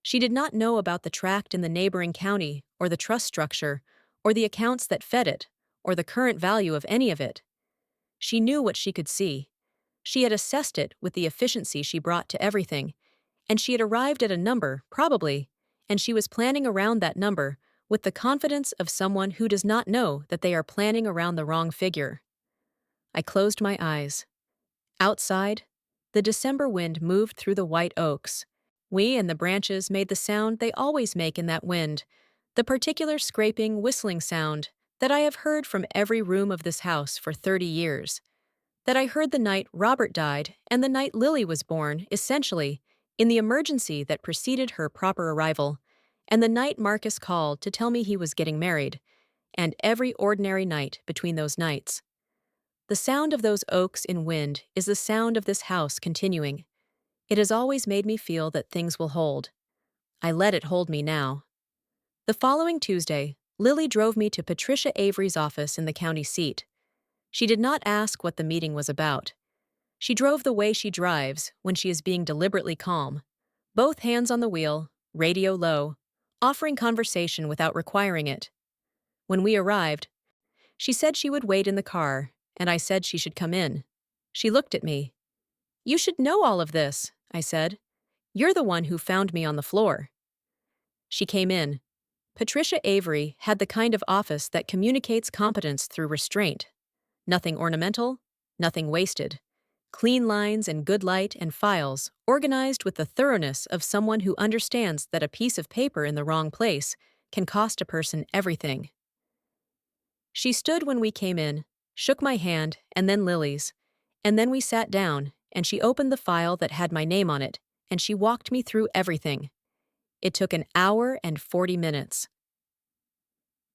She did not know about the tract in the neighboring county, or the trust structure, or the accounts that fed it, or the current value of any of it. She knew what she could see. She had assessed it with the efficiency she brought to everything, and she had arrived at a number, probably, and she was planning around that number with the confidence of someone who does not know that they are planning around the wrong figure. I closed my eyes. Outside, the December wind moved through the white oaks. We and the branches made the sound they always make in that wind, the particular scraping, whistling sound that I have heard from every room of this house for 30 years, that I heard the night Robert died and the night Lily was born, essentially, in the emergency that preceded her proper arrival, and the night Marcus called to tell me he was getting married, and every ordinary night between those nights. The sound of those oaks in wind is the sound of this house continuing. It has always made me feel that things will hold. I let it hold me now. The following Tuesday, Lily drove me to Patricia Avery's office in the county seat. She did not ask what the meeting was about. She drove the way she drives when she is being deliberately calm, both hands on the wheel, radio low, offering conversation without requiring it. When we arrived, she said she would wait in the car, and I said she should come in. She looked at me. "You should know all of this," I said. "You're the one who found me on the floor." She came in. Patricia Avery had the kind of office that communicates competence through restraint. Nothing ornamental, nothing wasted. Clean lines and good light and files, organized with the thoroughness of someone who understands that a piece of paper in the wrong place can cost a person everything. She stood when we came in, shook my hand and then Lily's, and then we sat down, and she opened the file that had my name on it, and she walked me through everything. It took an hour and 40 minutes.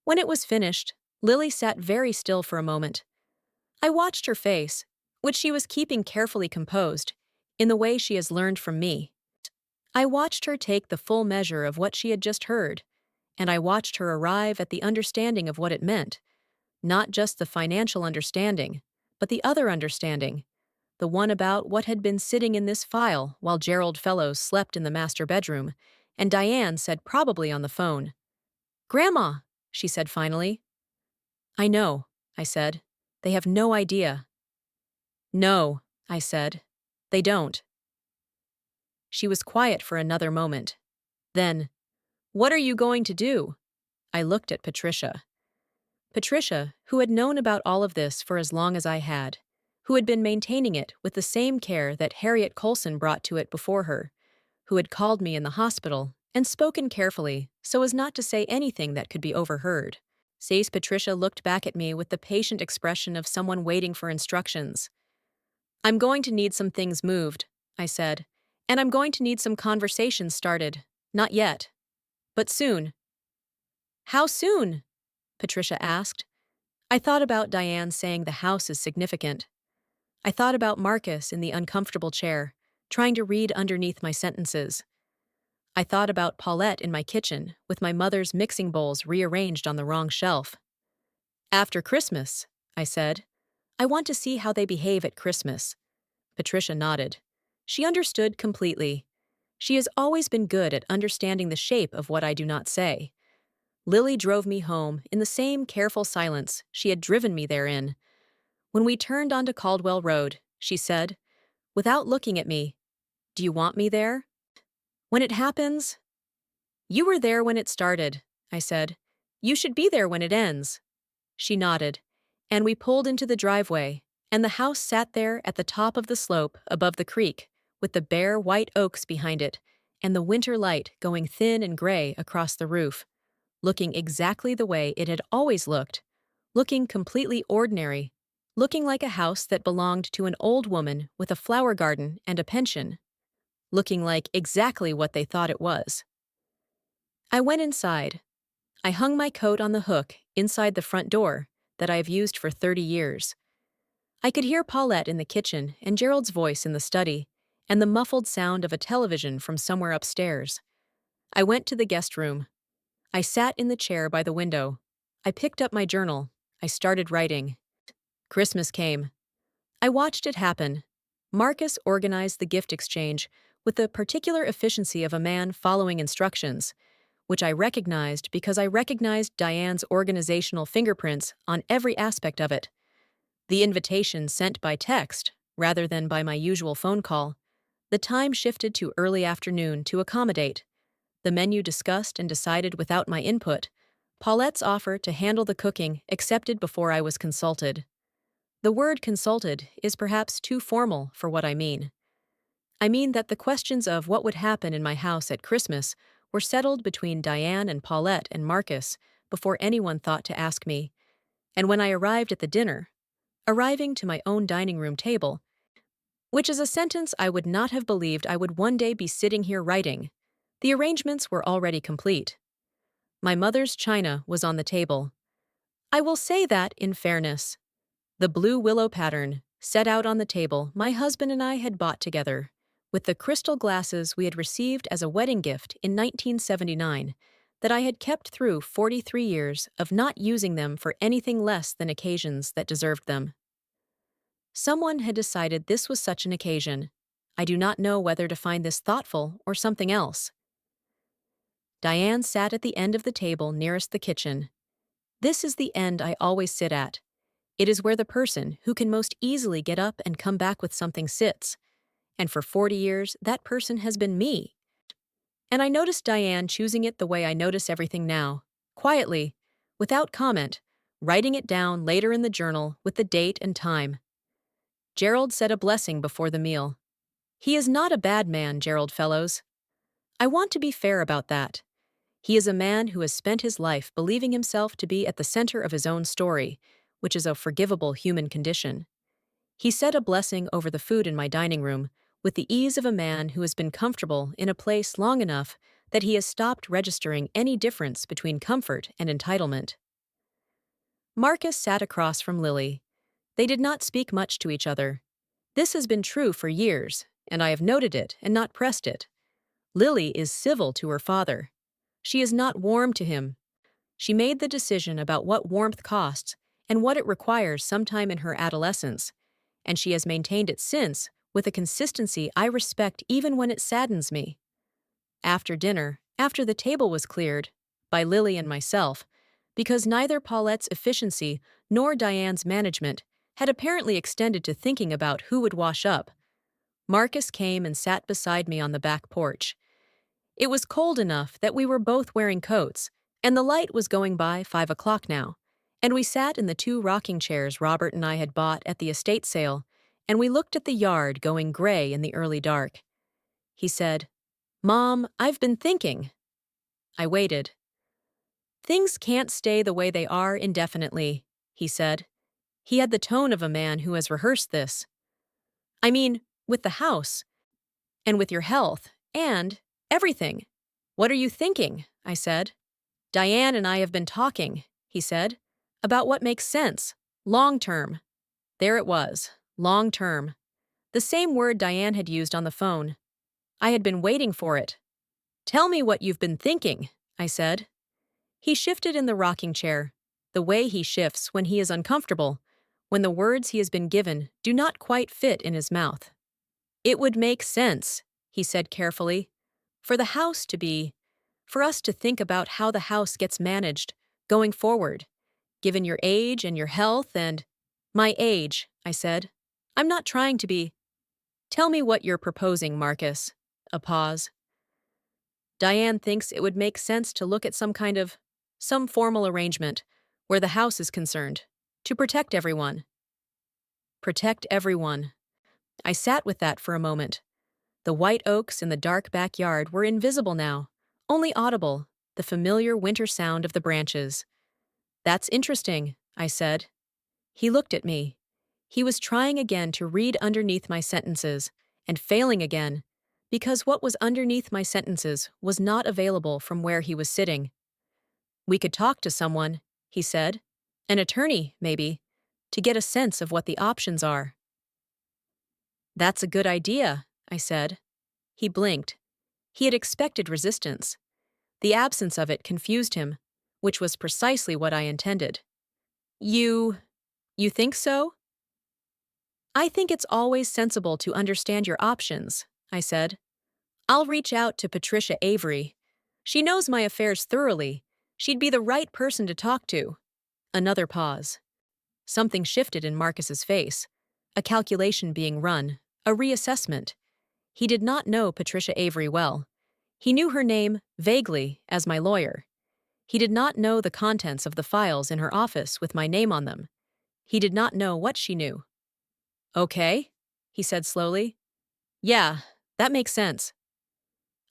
When it was finished, Lily sat very still for a moment. I watched her face, which she was keeping carefully composed, in the way she has learned from me. I watched her take the full measure of what she had just heard, and I watched her arrive at the understanding of what it meant, not just the financial understanding, but the other understanding, the one about what had been sitting in this file while Gerald Fellows slept in the master bedroom, and Diane said probably on the phone. "Grandma," she said finally. "I know," I said. "They have no idea." "No," I said. "They don't." She was quiet for another moment. Then, "What are you going to do?" I looked at Patricia. Patricia, who had known about all of this for as long as I had, who had been maintaining it with the same care that Harriet Colson brought to it before her, who had called me in the hospital and spoken carefully so as not to say anything that could be overheard. Says Patricia looked back at me with the patient expression of someone waiting for instructions. "I'm going to need some things moved," I said, "and I'm going to need some conversations started. Not yet, but soon." "How soon?" Patricia asked. I thought about Diane saying the house is significant. I thought about Marcus in the uncomfortable chair, trying to read underneath my sentences. I thought about Paulette in my kitchen, with my mother's mixing bowls rearranged on the wrong shelf. "After Christmas," I said. "I want to see how they behave at Christmas." Patricia nodded. She understood completely. She has always been good at understanding the shape of what I do not say. Lily drove me home in the same careful silence she had driven me there in. When we turned onto Caldwell Road, she said, without looking at me, "Do you want me there?" "When it happens?" "You were there when it started," I said. "You should be there when it ends." She nodded, and we pulled into the driveway, and the house sat there at the top of the slope above the creek, with the bare white oaks behind it, and the winter light going thin and gray across the roof, looking exactly the way it had always looked, looking completely ordinary, looking like a house that belonged to an old woman with a flower garden and a pension, looking like exactly what they thought it was. I went inside. I hung my coat on the hook inside the front door that I have used for 30 years. I could hear Paulette in the kitchen and Gerald's voice in the study, and the muffled sound of a television from somewhere upstairs. I went to the guest room. I sat in the chair by the window. I picked up my journal. I started writing. Christmas came. I watched it happen. Marcus organized the gift exchange with the particular efficiency of a man following instructions, which I recognized because I recognized Diane's organizational fingerprints on every aspect of it. The invitation sent by text, rather than by my usual phone call. The time shifted to early afternoon to accommodate. The menu discussed and decided without my input. Paulette's offer to handle the cooking accepted before I was consulted. The word consulted is perhaps too formal for what I mean. I mean that the questions of what would happen in my house at Christmas were settled between Diane and Paulette and Marcus before anyone thought to ask me, and when I arrived at the dinner, arriving to my own dining room table, which is a sentence I would not have believed I would one day be sitting here writing, the arrangements were already complete. My mother's china was on the table. I will say that, in fairness, the blue willow pattern, set out on the table, my husband and I had bought together, with the crystal glasses we had received as a wedding gift in 1979, that I had kept through 43 years of not using them for anything less than occasions that deserved them. Someone had decided this was such an occasion. I do not know whether to find this thoughtful or something else. Diane sat at the end of the table nearest the kitchen. This is the end I always sit at. It is where the person who can most easily get up and come back with something sits. And for 40 years, that person has been me. And I noticed Diane choosing it the way I notice everything now, quietly, without comment, writing it down later in the journal with the date and time. Gerald said a blessing before the meal. He is not a bad man, Gerald Fellows. I want to be fair about that. He is a man who has spent his life believing himself to be at the center of his own story, which is a forgivable human condition. He said a blessing over the food in my dining room, with the ease of a man who has been comfortable in a place long enough that he has stopped registering any difference between comfort and entitlement. Marcus sat across from Lily. They did not speak much to each other. This has been true for years, and I have noted it and not pressed it. Lily is civil to her father. She is not warm to him. She made the decision about what warmth costs and what it requires sometime in her adolescence, and she has maintained it since with a consistency I respect even when it saddens me. After dinner, after the table was cleared, by Lily and myself, because neither Paulette's efficiency nor Diane's management had apparently extended to thinking about who would wash up, Marcus came and sat beside me on the back porch. It was cold enough that we were both wearing coats, and the light was going by 5 o'clock now, And we sat in the 2 rocking chairs Robert and I had bought at the estate sale, and we looked at the yard going gray in the early dark. He said, "Mom, I've been thinking." I waited. "Things can't stay the way they are indefinitely," he said. He had the tone of a man who has rehearsed this. "I mean, with the house, and with your health, and everything." "What are you thinking?" I said. "Diane and I have been talking," he said, "about what makes sense, long term." There it was, long term. The same word Diane had used on the phone. I had been waiting for it. "Tell me what you've been thinking," I said. He shifted in the rocking chair, the way he shifts when he is uncomfortable, when the words he has been given do not quite fit in his mouth. "It would make sense," he said carefully, "for the house to be, for us to think about how the house gets managed, going forward, given your age and your health and—" "My age," I said. "I'm not trying to be—" "Tell me what you're proposing, Marcus." A pause. "Diane thinks it would make sense to look at some formal arrangement, where the house is concerned, to protect everyone." Protect everyone. I sat with that for a moment. The white oaks in the dark backyard were invisible now, only audible, the familiar winter sound of the branches. "That's interesting," I said. He looked at me. He was trying again to read underneath my sentences, and failing again, because what was underneath my sentences was not available from where he was sitting. "We could talk to someone," he said. "An attorney, maybe, to get a sense of what the options are." "That's a good idea," I said. He blinked. He had expected resistance. The absence of it confused him, which was precisely what I intended. You think so?" "I think it's always sensible to understand your options," I said. "I'll reach out to Patricia Avery. She knows my affairs thoroughly. She'd be the right person to talk to." Another pause. Something shifted in Marcus's face. A calculation being run, a reassessment. He did not know Patricia Avery well. He knew her name, vaguely, as my lawyer. He did not know the contents of the files in her office with my name on them. He did not know what she knew. "Okay," he said slowly. "Yeah, that makes sense."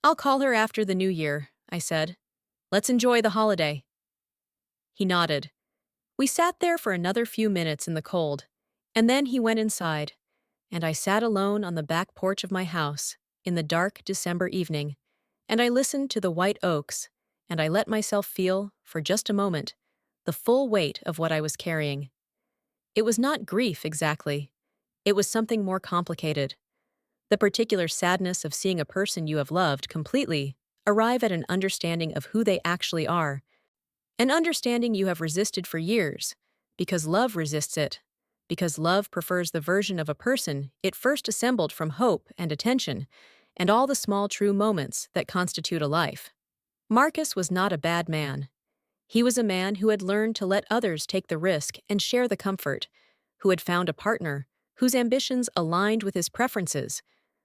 "I'll call her after the new year," I said. "Let's enjoy the holiday." He nodded. We sat there for another few minutes in the cold, and then he went inside, and I sat alone on the back porch of my house in the dark December evening, and I listened to the white oaks, and I let myself feel, for just a moment, the full weight of what I was carrying. It was not grief exactly. It was something more complicated. The particular sadness of seeing a person you have loved completely arrive at an understanding of who they actually are, an understanding you have resisted for years, because love resists it, because love prefers the version of a person it first assembled from hope and attention, and all the small true moments that constitute a life. Marcus was not a bad man. He was a man who had learned to let others take the risk and share the comfort, who had found a partner whose ambitions aligned with his preferences,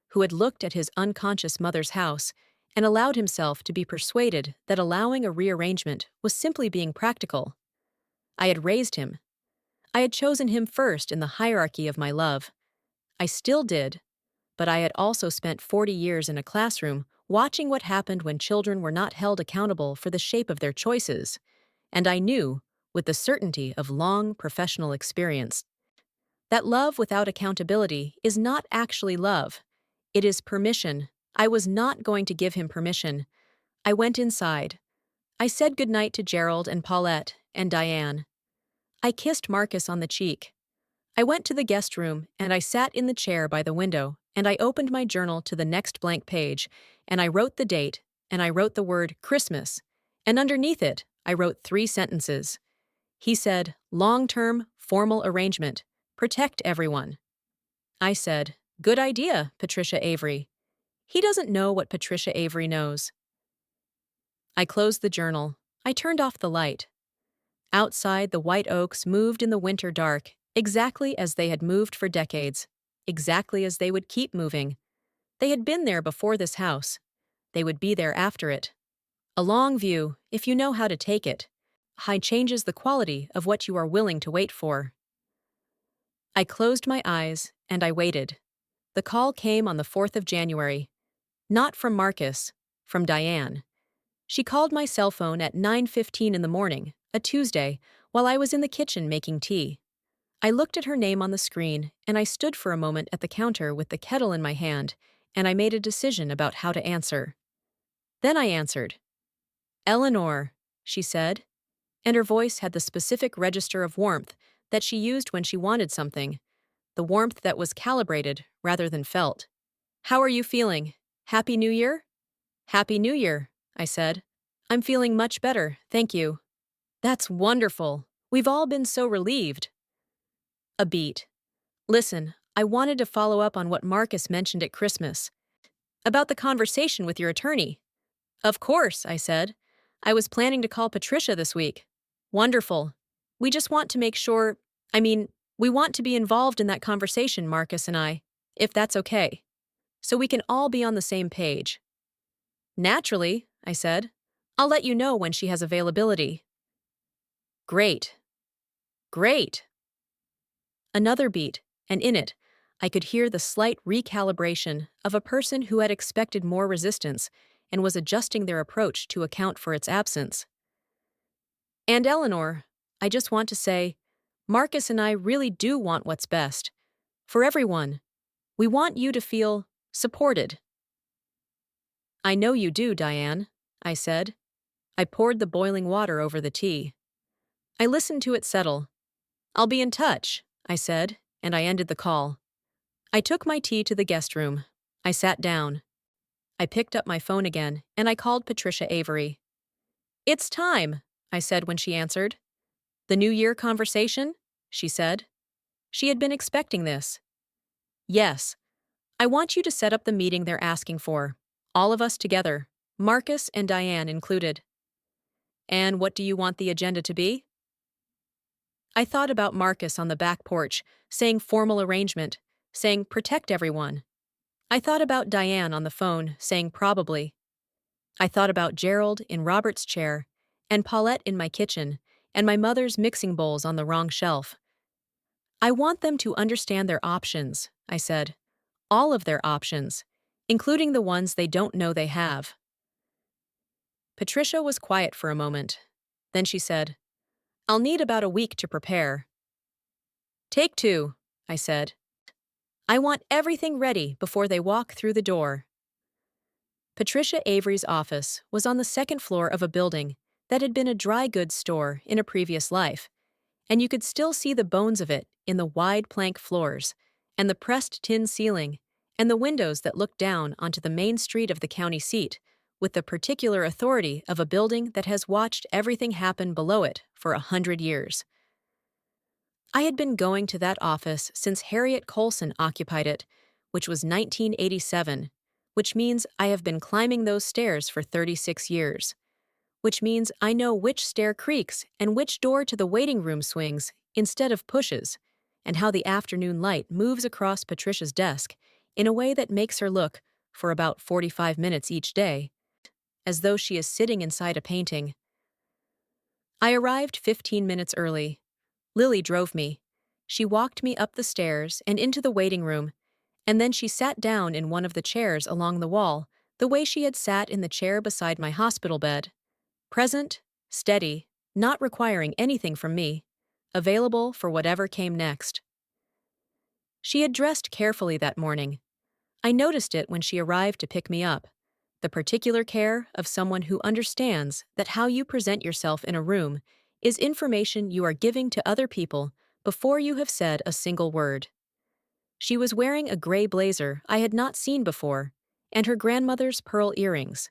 who had looked at his unconscious mother's house and allowed himself to be persuaded that allowing a rearrangement was simply being practical. I had raised him. I had chosen him first in the hierarchy of my love. I still did, but I had also spent 40 years in a classroom watching what happened when children were not held accountable for the shape of their choices, and I knew, with the certainty of long professional experience, that love without accountability is not actually love. It is permission. I was not going to give him permission. I went inside. I said goodnight to Gerald and Paulette and Diane. I kissed Marcus on the cheek. I went to the guest room and I sat in the chair by the window and I opened my journal to the next blank page and I wrote the date and I wrote the word Christmas, and underneath it I wrote 3 sentences. He said, "Long-term, formal arrangement. Protect everyone." I said, "Good idea, Patricia Avery." He doesn't know what Patricia Avery knows. I closed the journal. I turned off the light. Outside, the white oaks moved in the winter dark, exactly as they had moved for decades, exactly as they would keep moving. They had been there before this house. They would be there after it. A long view, if you know how to take it. high changes the quality of what you are willing to wait for. I closed my eyes and I waited. The call came on the 4th of January. Not from Marcus, from Diane. She called my cell phone at 9:15 in the morning, a Tuesday, while I was in the kitchen making tea. I looked at her name on the screen, and I stood for a moment at the counter with the kettle in my hand, and I made a decision about how to answer. Then I answered. "Eleanor," she said, and her voice had the specific register of warmth that she used when she wanted something, the warmth that was calibrated rather than felt. "How are you feeling? Happy New Year?" "Happy New Year," I said. "I'm feeling much better, thank you." "That's wonderful. We've all been so relieved." A beat. "Listen, I wanted to follow up on what Marcus mentioned at Christmas. About the conversation with your attorney." "Of course," I said. "I was planning to call Patricia this week." "Wonderful. We just want to make sure, we want to be involved in that conversation, Marcus and I, if that's okay. So we can all be on the same page." "Naturally," I said. "I'll let you know when she has availability." "Great. Great." Another beat, and in it, I could hear the slight recalibration of a person who had expected more resistance and was adjusting their approach to account for its absence. "And Eleanor, I just want to say, Marcus and I really do want what's best. For everyone. We want you to feel supported." "I know you do, Diane," I said. I poured the boiling water over the tea. I listened to it settle. "I'll be in touch," I said, and I ended the call. I took my tea to the guest room. I sat down. I picked up my phone again, and I called Patricia Avery. "It's time," I said when she answered. "The New Year conversation?" she said. She had been expecting this. "Yes. I want you to set up the meeting they're asking for. All of us together, Marcus and Diane included." "And what do you want the agenda to be?" I thought about Marcus on the back porch, saying formal arrangement, saying protect everyone. I thought about Diane on the phone, saying probably. I thought about Gerald in Robert's chair, and Paulette in my kitchen, and my mother's mixing bowls on the wrong shelf. "I want them to understand their options," I said. "All of their options, including the ones they don't know they have." Patricia was quiet for a moment. Then she said, "I'll need about a week to prepare." "Take two," I said. "I want everything ready before they walk through the door." Patricia Avery's office was on the second floor of a building that had been a dry goods store in a previous life, and you could still see the bones of it in the wide plank floors, and the pressed tin ceiling, and the windows that looked down onto the main street of the county seat, with the particular authority of a building that has watched everything happen below it for 100 years. I had been going to that office since Harriet Colson occupied it, which was 1987, which means I have been climbing those stairs for 36 years, which means I know which stair creaks and which door to the waiting room swings instead of pushes, and how the afternoon light moves across Patricia's desk in a way that makes her look, for about 45 minutes each day, as though she is sitting inside a painting. I arrived 15 minutes early. Lily drove me. She walked me up the stairs and into the waiting room, and then she sat down in one of the chairs along the wall, the way she had sat in the chair beside my hospital bed. Present, steady, not requiring anything from me, available for whatever came next. She had dressed carefully that morning. I noticed it when she arrived to pick me up, the particular care of someone who understands that how you present yourself in a room is information you are giving to other people before you have said a single word. She was wearing a gray blazer I had not seen before, and her grandmother's pearl earrings,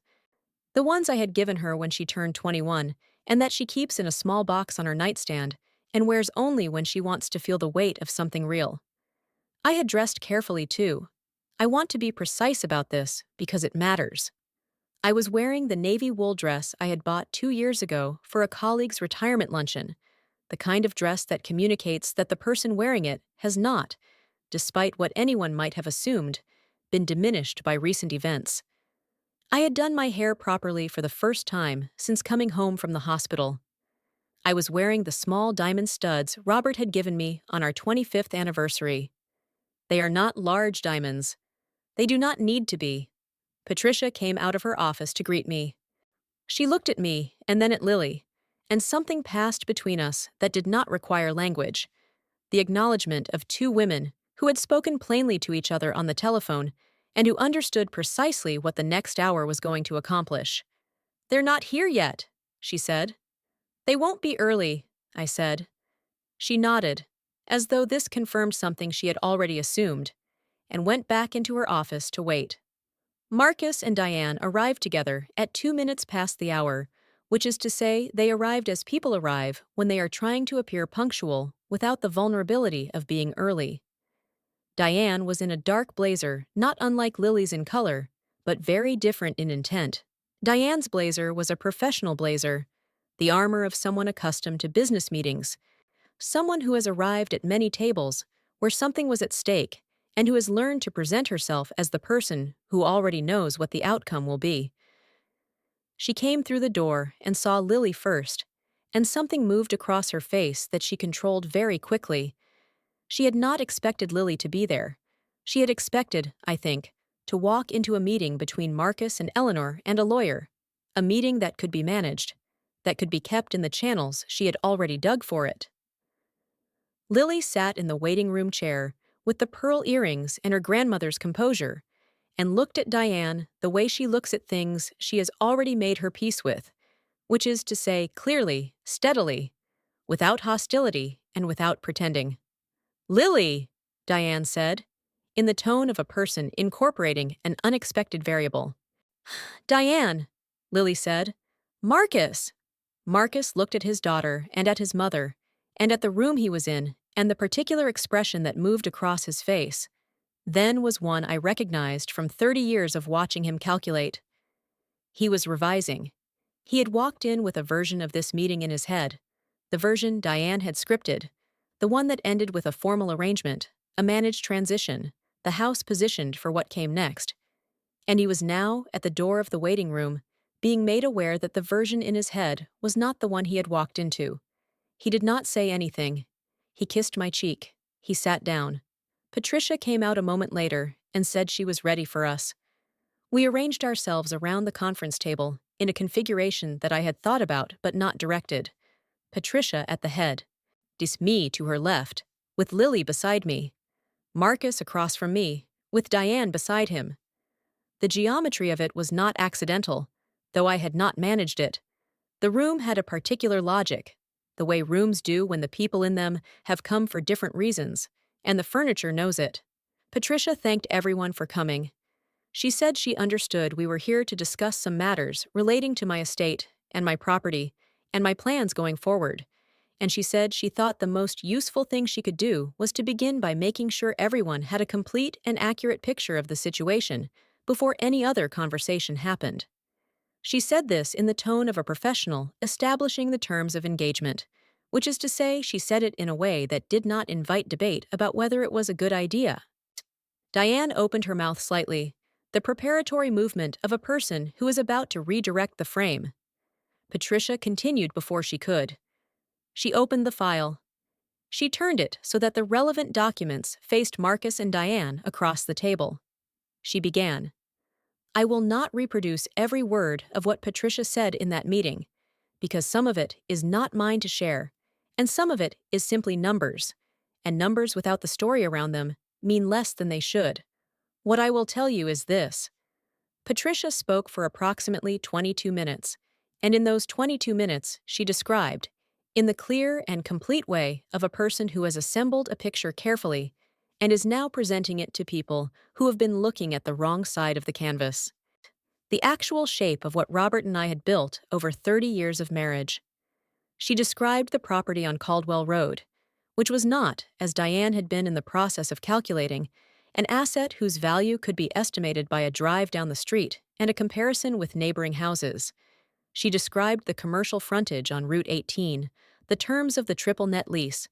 the ones I had given her when she turned 21, and that she keeps in a small box on her nightstand and wears only when she wants to feel the weight of something real. I had dressed carefully, too. I want to be precise about this because it matters. I was wearing the navy wool dress I had bought 2 years ago for a colleague's retirement luncheon, the kind of dress that communicates that the person wearing it has not, despite what anyone might have assumed, been diminished by recent events. I had done my hair properly for the first time since coming home from the hospital. I was wearing the small diamond studs Robert had given me on our 25th anniversary. They are not large diamonds. They do not need to be. Patricia came out of her office to greet me. She looked at me and then at Lily, and something passed between us that did not require language. The acknowledgement of two women who had spoken plainly to each other on the telephone and who understood precisely what the next hour was going to accomplish. "They're not here yet," she said. "They won't be early," I said. She nodded, as though this confirmed something she had already assumed, and went back into her office to wait. Marcus and Diane arrived together at 2 minutes past the hour, which is to say they arrived as people arrive when they are trying to appear punctual without the vulnerability of being early. Diane was in a dark blazer, not unlike Lily's in color, but very different in intent. Diane's blazer was a professional blazer, the armor of someone accustomed to business meetings, someone who has arrived at many tables where something was at stake and who has learned to present herself as the person who already knows what the outcome will be. She came through the door and saw Lily first, and something moved across her face that she controlled very quickly. She had not expected Lily to be there. She had expected, I think, to walk into a meeting between Marcus and Eleanor and a lawyer, a meeting that could be managed, that could be kept in the channels she had already dug for it. Lily sat in the waiting room chair with the pearl earrings and her grandmother's composure, and looked at Diane the way she looks at things she has already made her peace with, which is to say clearly, steadily, without hostility and without pretending. "Lily," Diane said, in the tone of a person incorporating an unexpected variable. "Diane," Lily said. "Marcus." Marcus looked at his daughter and at his mother, and at the room he was in, and the particular expression that moved across his face. Then was one I recognized from 30 years of watching him calculate. He was revising. He had walked in with a version of this meeting in his head, the version Diane had scripted, the one that ended with a formal arrangement, a managed transition, the house positioned for what came next. And he was now, at the door of the waiting room, being made aware that the version in his head was not the one he had walked into. He did not say anything. He kissed my cheek. He sat down. Patricia came out a moment later and said she was ready for us. We arranged ourselves around the conference table in a configuration that I had thought about but not directed. Patricia at the head, me to her left, with Lily beside me, Marcus across from me, with Diane beside him. The geometry of it was not accidental, though I had not managed it. The room had a particular logic, the way rooms do when the people in them have come for different reasons, and the furniture knows it. Patricia thanked everyone for coming. She said she understood we were here to discuss some matters relating to my estate and my property and my plans going forward, and she said she thought the most useful thing she could do was to begin by making sure everyone had a complete and accurate picture of the situation before any other conversation happened. She said this in the tone of a professional establishing the terms of engagement, which is to say she said it in a way that did not invite debate about whether it was a good idea. Diane opened her mouth slightly, the preparatory movement of a person who is about to redirect the frame. Patricia continued before she could. She opened the file. She turned it so that the relevant documents faced Marcus and Diane across the table. She began. I will not reproduce every word of what Patricia said in that meeting, because some of it is not mine to share, and some of it is simply numbers, and numbers without the story around them mean less than they should. What I will tell you is this. Patricia spoke for approximately 22 minutes, and in those 22 minutes she described, in the clear and complete way of a person who has assembled a picture carefully and is now presenting it to people who have been looking at the wrong side of the canvas. The actual shape of what Robert and I had built over 30 years of marriage. She described the property on Caldwell Road, which was not, as Diane had been in the process of calculating, an asset whose value could be estimated by a drive down the street and a comparison with neighboring houses. She described the commercial frontage on Route 18, the terms of the triple net lease,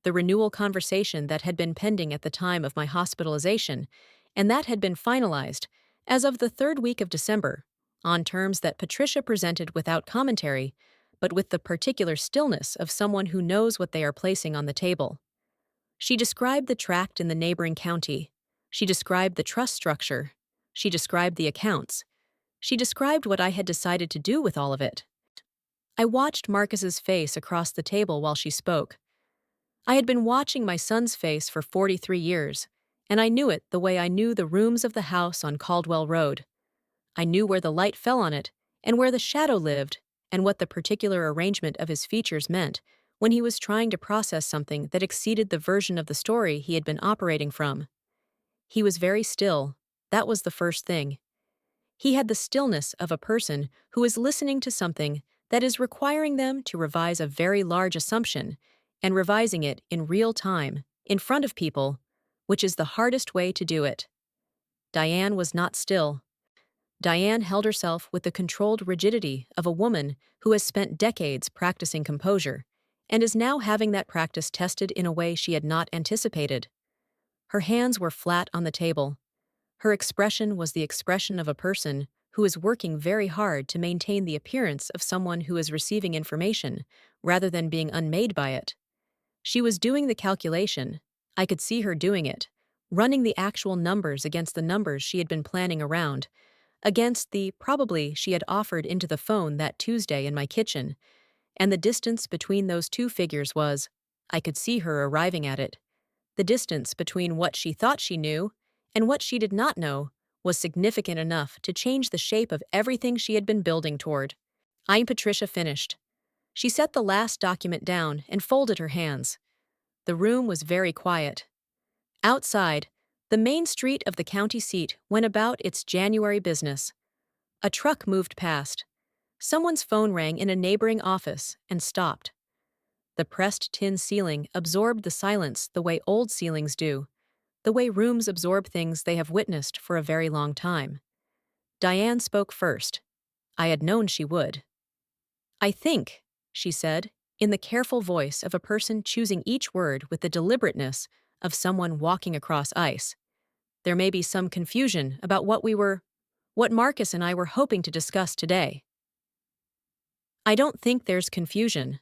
the renewal conversation that had been pending at the time of my hospitalization, and that had been finalized, as of the third week of December, on terms that Patricia presented without commentary, but with the particular stillness of someone who knows what they are placing on the table. She described the tract in the neighboring county. She described the trust structure. She described the accounts. She described what I had decided to do with all of it. I watched Marcus's face across the table while she spoke. I had been watching my son's face for 43 years, and I knew it the way I knew the rooms of the house on Caldwell Road. I knew where the light fell on it, and where the shadow lived, and what the particular arrangement of his features meant when he was trying to process something that exceeded the version of the story he had been operating from. He was very still. That was the first thing. He had the stillness of a person who is listening to something that is requiring them to revise a very large assumption, and revising it in real time, in front of people, which is the hardest way to do it. Diane was not still. Diane held herself with the controlled rigidity of a woman who has spent decades practicing composure, and is now having that practice tested in a way she had not anticipated. Her hands were flat on the table. Her expression was the expression of a person who is working very hard to maintain the appearance of someone who is receiving information, rather than being unmade by it. She was doing the calculation. I could see her doing it, running the actual numbers against the numbers she had been planning around, against the probably she had offered into the phone that Tuesday in my kitchen, and the distance between those two figures was, I could see her arriving at it. The distance between what she thought she knew and what she did not know was significant enough to change the shape of everything she had been building toward. Patricia finished. She set the last document down and folded her hands. The room was very quiet. Outside, the main street of the county seat went about its January business. A truck moved past. Someone's phone rang in a neighboring office and stopped. The pressed tin ceiling absorbed the silence the way old ceilings do, the way rooms absorb things they have witnessed for a very long time. Diane spoke first. I had known she would. I think, she said, in the careful voice of a person choosing each word with the deliberateness of someone walking across ice. There may be some confusion about what Marcus and I were hoping to discuss today. I don't think there's confusion,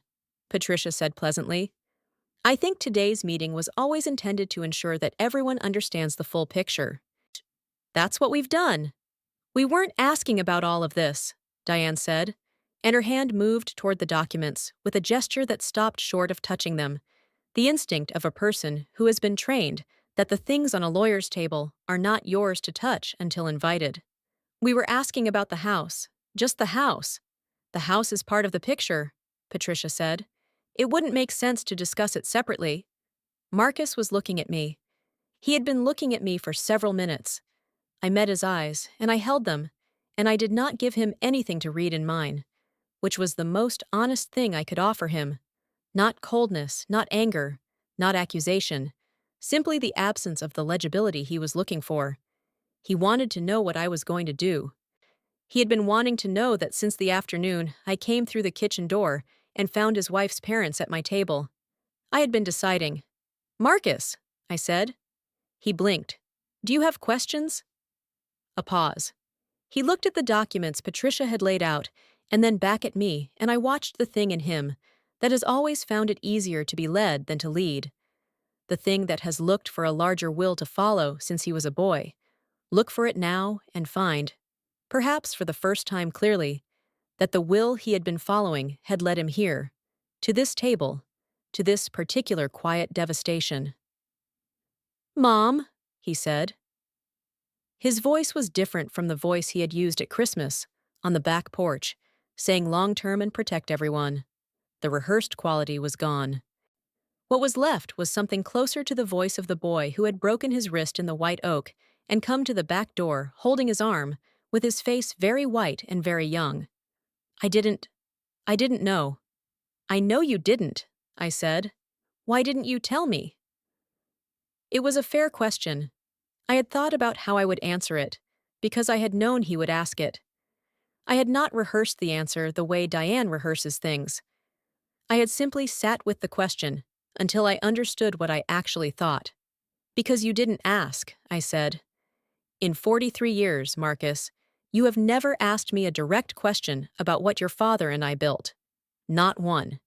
Patricia said pleasantly. I think today's meeting was always intended to ensure that everyone understands the full picture. That's what we've done. We weren't asking about all of this, Diane said, and her hand moved toward the documents with a gesture that stopped short of touching them, the instinct of a person who has been trained that the things on a lawyer's table are not yours to touch until invited. We were asking about the house, just the house. The house is part of the picture, Patricia said. It wouldn't make sense to discuss it separately. Marcus was looking at me. He had been looking at me for several minutes. I met his eyes, and I held them, and I did not give him anything to read in mine, which was the most honest thing I could offer him. Not coldness, not anger, not accusation, simply the absence of the legibility he was looking for. He wanted to know what I was going to do. He had been wanting to know that since the afternoon I came through the kitchen door and found his wife's parents at my table. I had been deciding. Marcus, I said. He blinked. Do you have questions? A pause. He looked at the documents Patricia had laid out, and then back at me, and I watched the thing in him that has always found it easier to be led than to lead. The thing that has looked for a larger will to follow since he was a boy. Look for it now and find, perhaps for the first time clearly, that the will he had been following had led him here, to this table, to this particular quiet devastation. Mom, he said. His voice was different from the voice he had used at Christmas, on the back porch, saying long-term and protect everyone. The rehearsed quality was gone. What was left was something closer to the voice of the boy who had broken his wrist in the white oak and come to the back door holding his arm, with his face very white and very young. I didn't know. I know you didn't, I said. Why didn't you tell me? It was a fair question. I had thought about how I would answer it, because I had known he would ask it. I had not rehearsed the answer the way Diane rehearses things. I had simply sat with the question until I understood what I actually thought. Because you didn't ask, I said. In 43 years, Marcus, you have never asked me a direct question about what your father and I built. Not one.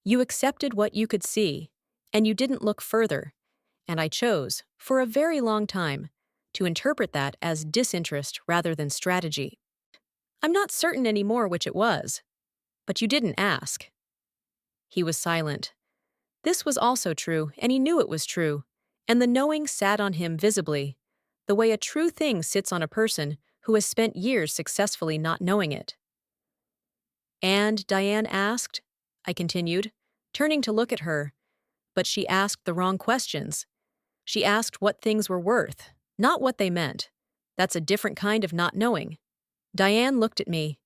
You accepted what you could see, and you didn't look further, and I chose, for a very long time, to interpret that as disinterest rather than strategy. I'm not certain anymore which it was, but you didn't ask. He was silent. This was also true, and he knew it was true, and the knowing sat on him visibly, the way a true thing sits on a person who has spent years successfully not knowing it. And Diane asked, I continued, turning to look at her, but she asked the wrong questions. She asked what things were worth, not what they meant. That's a different kind of not knowing. Diane looked at me.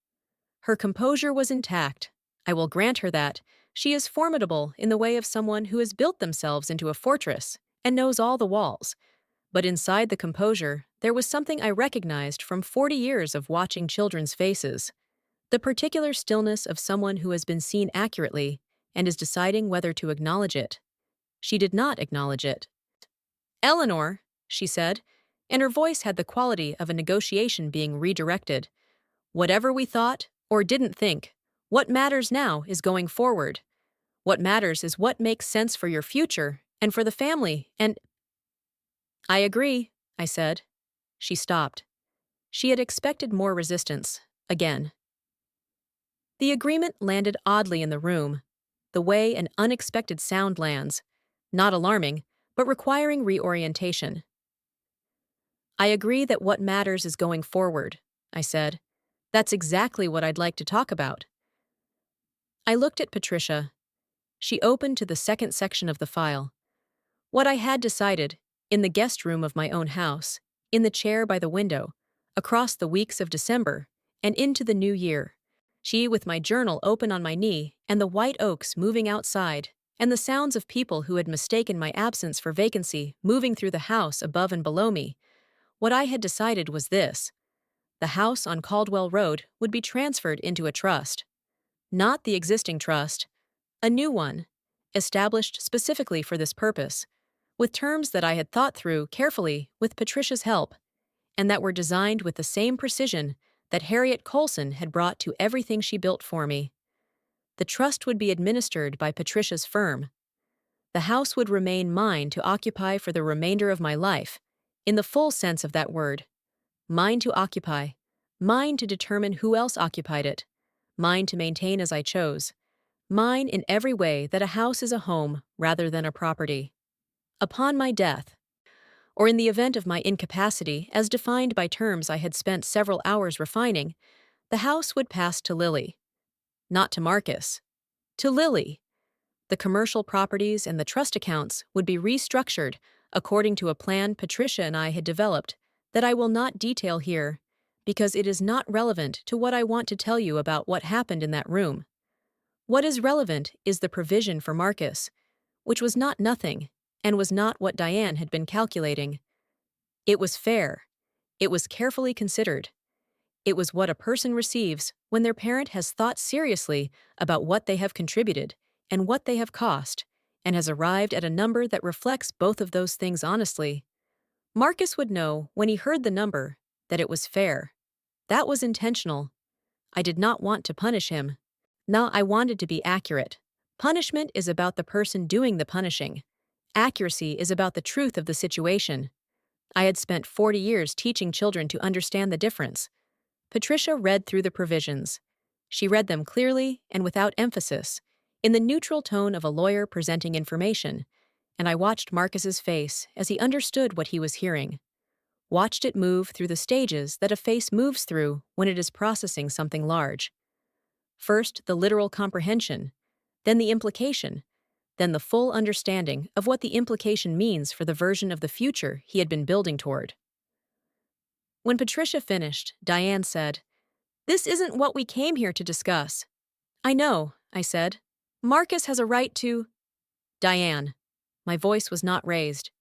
Her composure was intact. I will grant her that. She is formidable in the way of someone who has built themselves into a fortress and knows all the walls. But inside the composure, there was something I recognized from 40 years of watching children's faces. The particular stillness of someone who has been seen accurately and is deciding whether to acknowledge it. She did not acknowledge it. Eleanor, she said, and her voice had the quality of a negotiation being redirected. Whatever we thought or didn't think, what matters now is going forward. What matters is what makes sense for your future and for the family, and— I agree, I said. She stopped. She had expected more resistance, again. The agreement landed oddly in the room, the way an unexpected sound lands, not alarming, but requiring reorientation. I agree that what matters is going forward, I said. That's exactly what I'd like to talk about. I looked at Patricia. She opened to the second section of the file. What I had decided, in the guest room of my own house, in the chair by the window, across the weeks of December, and into the new year. She with my journal open on my knee, and the white oaks moving outside, and the sounds of people who had mistaken my absence for vacancy moving through the house above and below me. What I had decided was this. The house on Caldwell Road would be transferred into a trust. Not the existing trust, a new one, established specifically for this purpose, with terms that I had thought through carefully with Patricia's help, and that were designed with the same precision that Harriet Colson had brought to everything she built for me. The trust would be administered by Patricia's firm. The house would remain mine to occupy for the remainder of my life, in the full sense of that word. Mine to occupy, mine to determine who else occupied it, mine to maintain as I chose, mine in every way that a house is a home rather than a property. Upon my death, or in the event of my incapacity as defined by terms I had spent several hours refining, the house would pass to Lily. Not to Marcus. To Lily. The commercial properties and the trust accounts would be restructured according to a plan Patricia and I had developed that I will not detail here, because it is not relevant to what I want to tell you about what happened in that room. What is relevant is the provision for Marcus, which was not nothing, and was not what Diane had been calculating. It was fair. It was carefully considered. It was what a person receives when their parent has thought seriously about what they have contributed and what they have cost, and has arrived at a number that reflects both of those things honestly. Marcus would know, when he heard the number, that it was fair. That was intentional. I did not want to punish him. No, I wanted to be accurate. Punishment is about the person doing the punishing. Accuracy is about the truth of the situation. I had spent 40 years teaching children to understand the difference. Patricia read through the provisions. She read them clearly and without emphasis, in the neutral tone of a lawyer presenting information, and I watched Marcus's face as he understood what he was hearing. Watched it move through the stages that a face moves through when it is processing something large. First, the literal comprehension, then the implication, then the full understanding of what the implication means for the version of the future he had been building toward. When Patricia finished, Diane said, "This isn't what we came here to discuss." "I know," I said. "Marcus has a right to—" "Diane." My voice was not raised.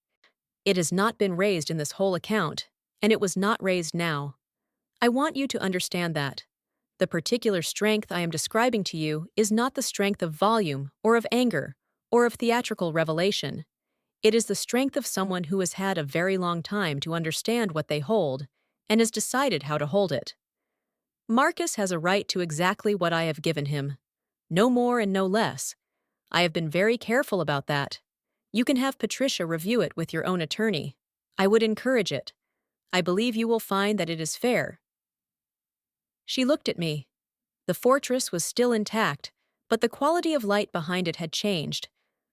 It has not been raised in this whole account, and it was not raised now. I want you to understand that. The particular strength I am describing to you is not the strength of volume or of anger or of theatrical revelation. It is the strength of someone who has had a very long time to understand what they hold and has decided how to hold it. Marcus has a right to exactly what I have given him. No more and no less. I have been very careful about that. You can have Patricia review it with your own attorney. I would encourage it. I believe you will find that it is fair. She looked at me. The fortress was still intact, but the quality of light behind it had changed,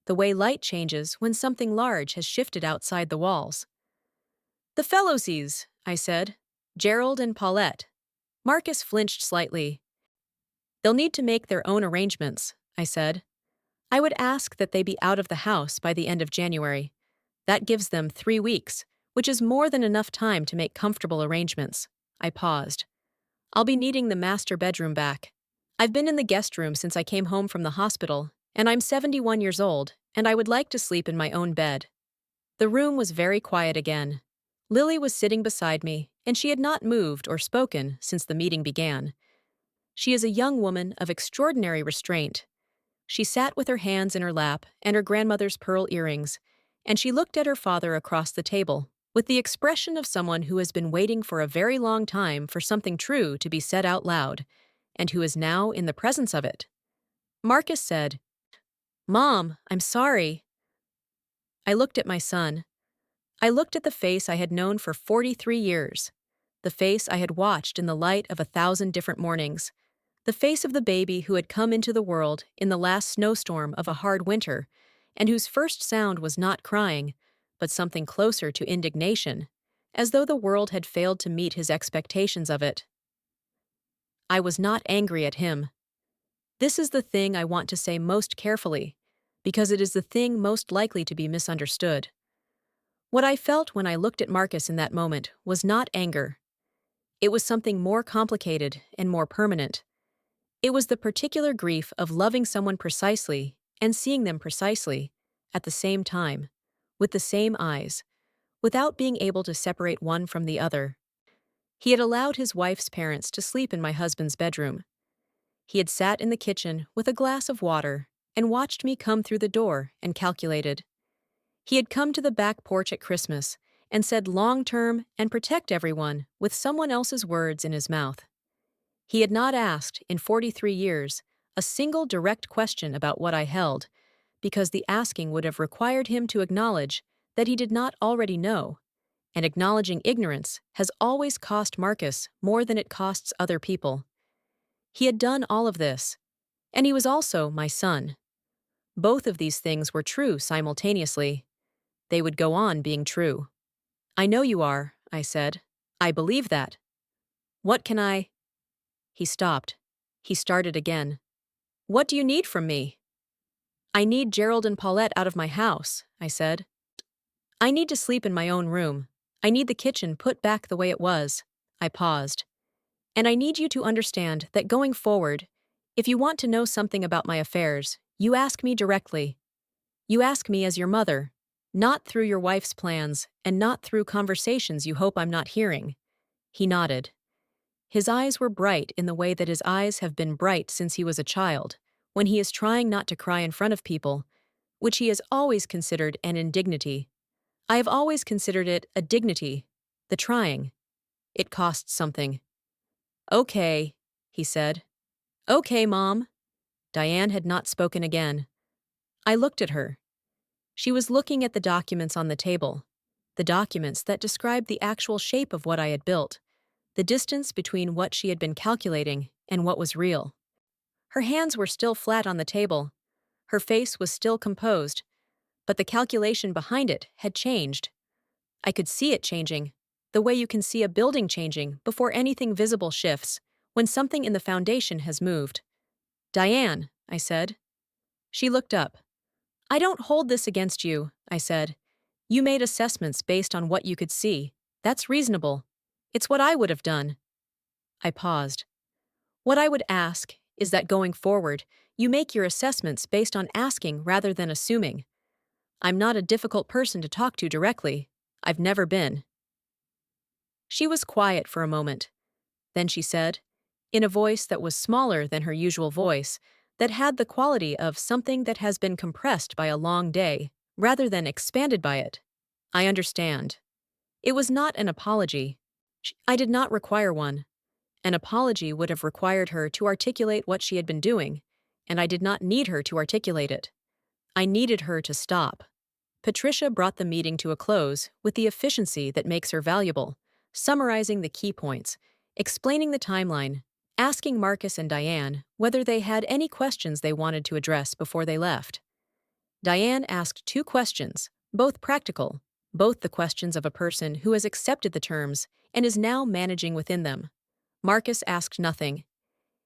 the way light changes when something large has shifted outside the walls. The Fellowsies, I said. Gerald and Paulette. Marcus flinched slightly. They'll need to make their own arrangements, I said. I would ask that they be out of the house by the end of January. That gives them 3 weeks, which is more than enough time to make comfortable arrangements. I paused. I'll be needing the master bedroom back. I've been in the guest room since I came home from the hospital, and I'm 71 years old, and I would like to sleep in my own bed. The room was very quiet again. Lily was sitting beside me, and she had not moved or spoken since the meeting began. She is a young woman of extraordinary restraint. She sat with her hands in her lap and her grandmother's pearl earrings, and she looked at her father across the table, with the expression of someone who has been waiting for a very long time for something true to be said out loud, and who is now in the presence of it. Marcus said, "Mom, I'm sorry." I looked at my son. I looked at the face I had known for 43 years, the face I had watched in the light of 1,000 different mornings, the face of the baby who had come into the world in the last snowstorm of a hard winter, and whose first sound was not crying, but something closer to indignation, as though the world had failed to meet his expectations of it. I was not angry at him. This is the thing I want to say most carefully, because it is the thing most likely to be misunderstood. What I felt when I looked at Marcus in that moment was not anger. It was something more complicated and more permanent. It was the particular grief of loving someone precisely and seeing them precisely, at the same time, with the same eyes, without being able to separate one from the other. He had allowed his wife's parents to sleep in my husband's bedroom. He had sat in the kitchen with a glass of water and watched me come through the door and calculated. He had come to the back porch at Christmas and said long-term and protect everyone with someone else's words in his mouth. He had not asked, in 43 years, a single direct question about what I held, because the asking would have required him to acknowledge that he did not already know, and acknowledging ignorance has always cost Marcus more than it costs other people. He had done all of this, and he was also my son. Both of these things were true simultaneously. They would go on being true. "I know you are," I said. "I believe that. What can I—" He stopped. He started again. "What do you need from me?" "I need Gerald and Paulette out of my house," I said. "I need to sleep in my own room. I need the kitchen put back the way it was." I paused. "And I need you to understand that going forward, if you want to know something about my affairs, you ask me directly. You ask me as your mother, not through your wife's plans and not through conversations you hope I'm not hearing." He nodded. His eyes were bright in the way that his eyes have been bright since he was a child, when he is trying not to cry in front of people, which he has always considered an indignity. I have always considered it a dignity, the trying. It costs something. "Okay," he said. "Okay, Mom." Diane had not spoken again. I looked at her. She was looking at the documents on the table, the documents that described the actual shape of what I had built, the distance between what she had been calculating and what was real. Her hands were still flat on the table. Her face was still composed, but the calculation behind it had changed. I could see it changing, the way you can see a building changing before anything visible shifts, when something in the foundation has moved. "Diane," I said. She looked up. "I don't hold this against you," I said. "You made assessments based on what you could see. That's reasonable. It's what I would have done." I paused. "What I would ask is that going forward, you make your assessments based on asking rather than assuming. I'm not a difficult person to talk to directly. I've never been." She was quiet for a moment. Then she said, in a voice that was smaller than her usual voice, that had the quality of something that has been compressed by a long day, rather than expanded by it, "I understand." It was not an apology. I did not require one. An apology would have required her to articulate what she had been doing, and I did not need her to articulate it. I needed her to stop. Patricia brought the meeting to a close with the efficiency that makes her valuable, summarizing the key points, explaining the timeline, asking Marcus and Diane whether they had any questions they wanted to address before they left. Diane asked 2 questions, both practical, both the questions of a person who has accepted the terms and is now managing within them. Marcus asked nothing.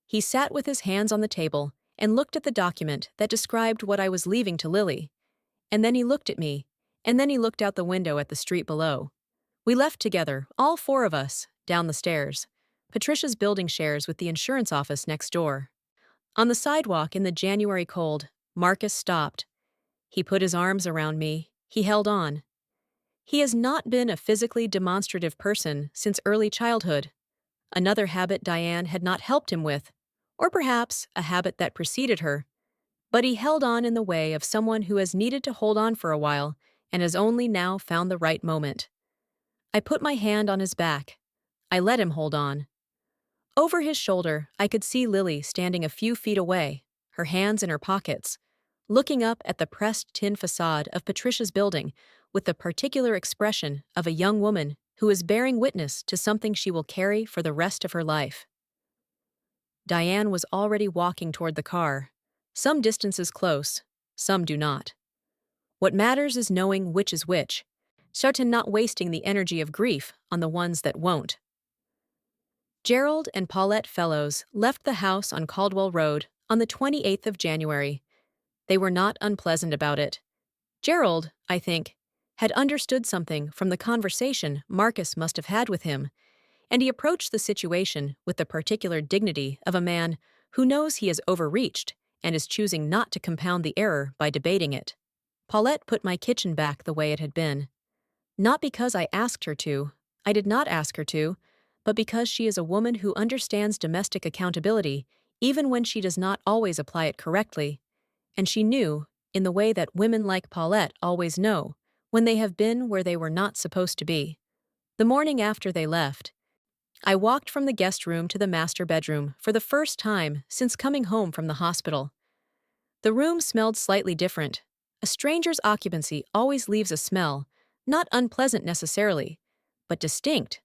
He sat with his hands on the table and looked at the document that described what I was leaving to Lily. And then he looked at me, and then he looked out the window at the street below. We left together, all 4 of us, down the stairs. Patricia's building shares with the insurance office next door. On the sidewalk in the January cold, Marcus stopped. He put his arms around me. He held on. He has not been a physically demonstrative person since early childhood. Another habit Diane had not helped him with, or perhaps a habit that preceded her. But he held on in the way of someone who has needed to hold on for a while and has only now found the right moment. I put my hand on his back. I let him hold on. Over his shoulder, I could see Lily standing a few feet away, her hands in her pockets, looking up at the pressed tin facade of Patricia's building with the particular expression of a young woman who is bearing witness to something she will carry for the rest of her life. Diane was already walking toward the car. Some distances close, some do not. What matters is knowing which is which, certain not wasting the energy of grief on the ones that won't. Gerald and Paulette Fellows left the house on Caldwell Road on the 28th of January. They were not unpleasant about it. Gerald, I think, had understood something from the conversation Marcus must have had with him, and he approached the situation with the particular dignity of a man who knows he has overreached and is choosing not to compound the error by debating it. Paulette put my kitchen back the way it had been. Not because I asked her to, I did not ask her to, but because she is a woman who understands domestic accountability even when she does not always apply it correctly, and she knew, in the way that women like Paulette always know, when they have been where they were not supposed to be. The morning after they left, I walked from the guest room to the master bedroom for the first time since coming home from the hospital. The room smelled slightly different. A stranger's occupancy always leaves a smell, not unpleasant necessarily, but distinct,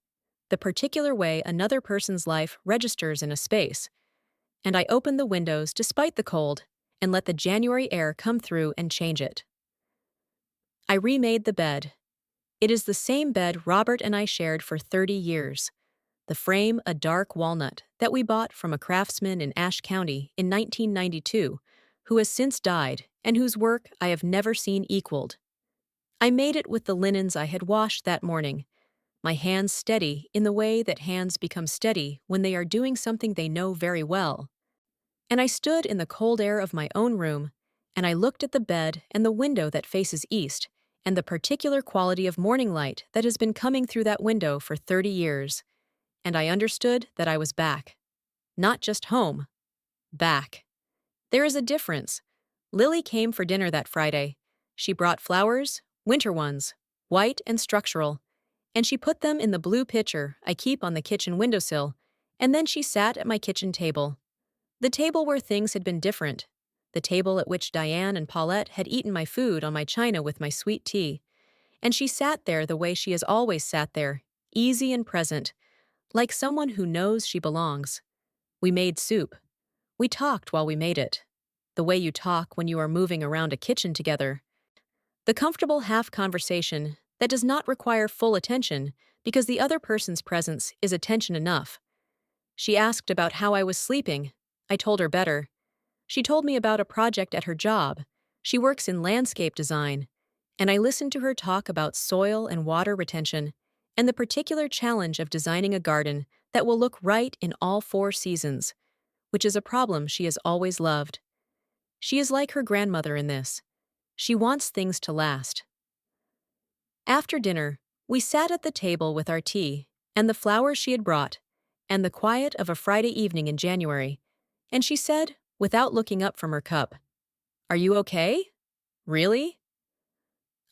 the particular way another person's life registers in a space. And I opened the windows despite the cold and let the January air come through and change it. I remade the bed. It is the same bed Robert and I shared for 30 years. The frame a dark walnut that we bought from a craftsman in Ashe County in 1992, who has since died and whose work I have never seen equaled. I made it with the linens I had washed that morning, my hands steady in the way that hands become steady when they are doing something they know very well. And I stood in the cold air of my own room, and I looked at the bed and the window that faces east, and the particular quality of morning light that has been coming through that window for 30 years. And I understood that I was back. Not just home. Back. There is a difference. Lily came for dinner that Friday. She brought flowers, winter ones, white and structural, and she put them in the blue pitcher I keep on the kitchen windowsill, and then she sat at my kitchen table. The table where things had been different. The table at which Diane and Paulette had eaten my food on my china with my sweet tea. And she sat there the way she has always sat there, easy and present, like someone who knows she belongs. We made soup. We talked while we made it. The way you talk when you are moving around a kitchen together. The comfortable half-conversation that does not require full attention because the other person's presence is attention enough. She asked about how I was sleeping. I told her better. She told me about a project at her job. She works in landscape design. And I listened to her talk about soil and water retention and the particular challenge of designing a garden that will look right in all 4 seasons, which is a problem she has always loved. She is like her grandmother in this. She wants things to last. After dinner, we sat at the table with our tea and the flowers she had brought and the quiet of a Friday evening in January, and she said, without looking up from her cup, "Are you okay? Really?"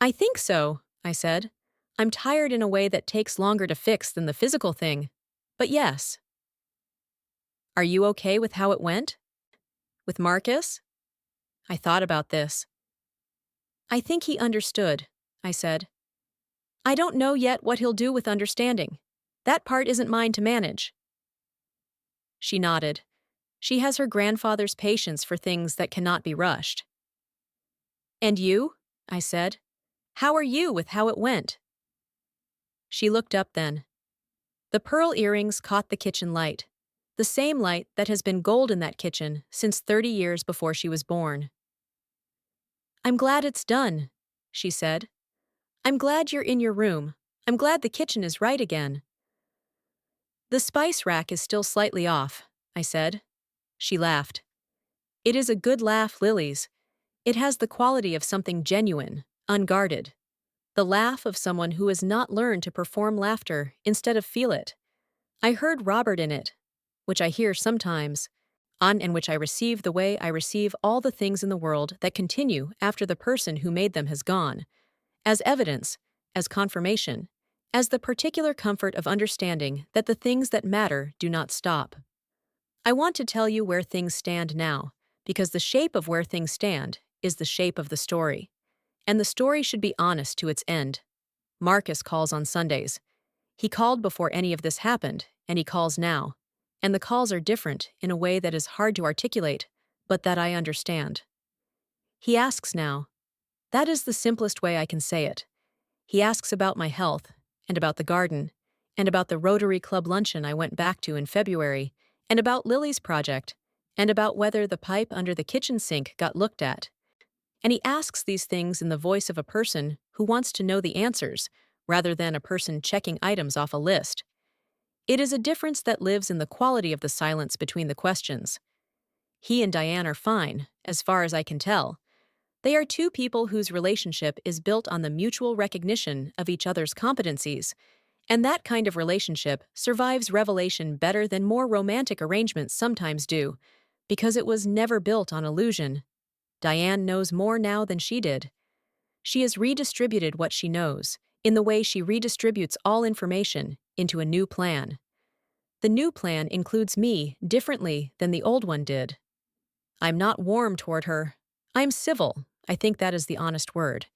"I think so," I said. "I'm tired in a way that takes longer to fix than the physical thing. But yes." "Are you okay with how it went?" With Marcus? I thought about this. I think he understood, I said. I don't know yet what he'll do with understanding. That part isn't mine to manage. She nodded. She has her grandfather's patience for things that cannot be rushed. And you? I said. How are you with how it went? She looked up then. The pearl earrings caught the kitchen light, the same light that has been gold in that kitchen since 30 years before she was born. I'm glad it's done, she said. I'm glad you're in your room. I'm glad the kitchen is right again. The spice rack is still slightly off, I said. She laughed. It is a good laugh, Lily's. It has the quality of something genuine, unguarded. The laugh of someone who has not learned to perform laughter instead of feel it. I heard Robert in it, which I hear sometimes, and which I receive the way I receive all the things in the world that continue after the person who made them has gone, as evidence, as confirmation, as the particular comfort of understanding that the things that matter do not stop. I want to tell you where things stand now, because the shape of where things stand is the shape of the story. And the story should be honest to its end. Marcus calls on Sundays. He called before any of this happened, and he calls now. And the calls are different in a way that is hard to articulate, but that I understand. He asks now. That is the simplest way I can say it. He asks about my health, and about the garden, and about the Rotary Club luncheon I went back to in February, and about Lily's project, and about whether the pipe under the kitchen sink got looked at. And he asks these things in the voice of a person who wants to know the answers, rather than a person checking items off a list. It is a difference that lives in the quality of the silence between the questions. He and Diane are fine, as far as I can tell. They are two people whose relationship is built on the mutual recognition of each other's competencies, and that kind of relationship survives revelation better than more romantic arrangements sometimes do, because it was never built on illusion. Diane knows more now than she did. She has redistributed what she knows, in the way she redistributes all information, into a new plan. The new plan includes me differently than the old one did. I'm not warm toward her. I'm civil. I think that is the honest word.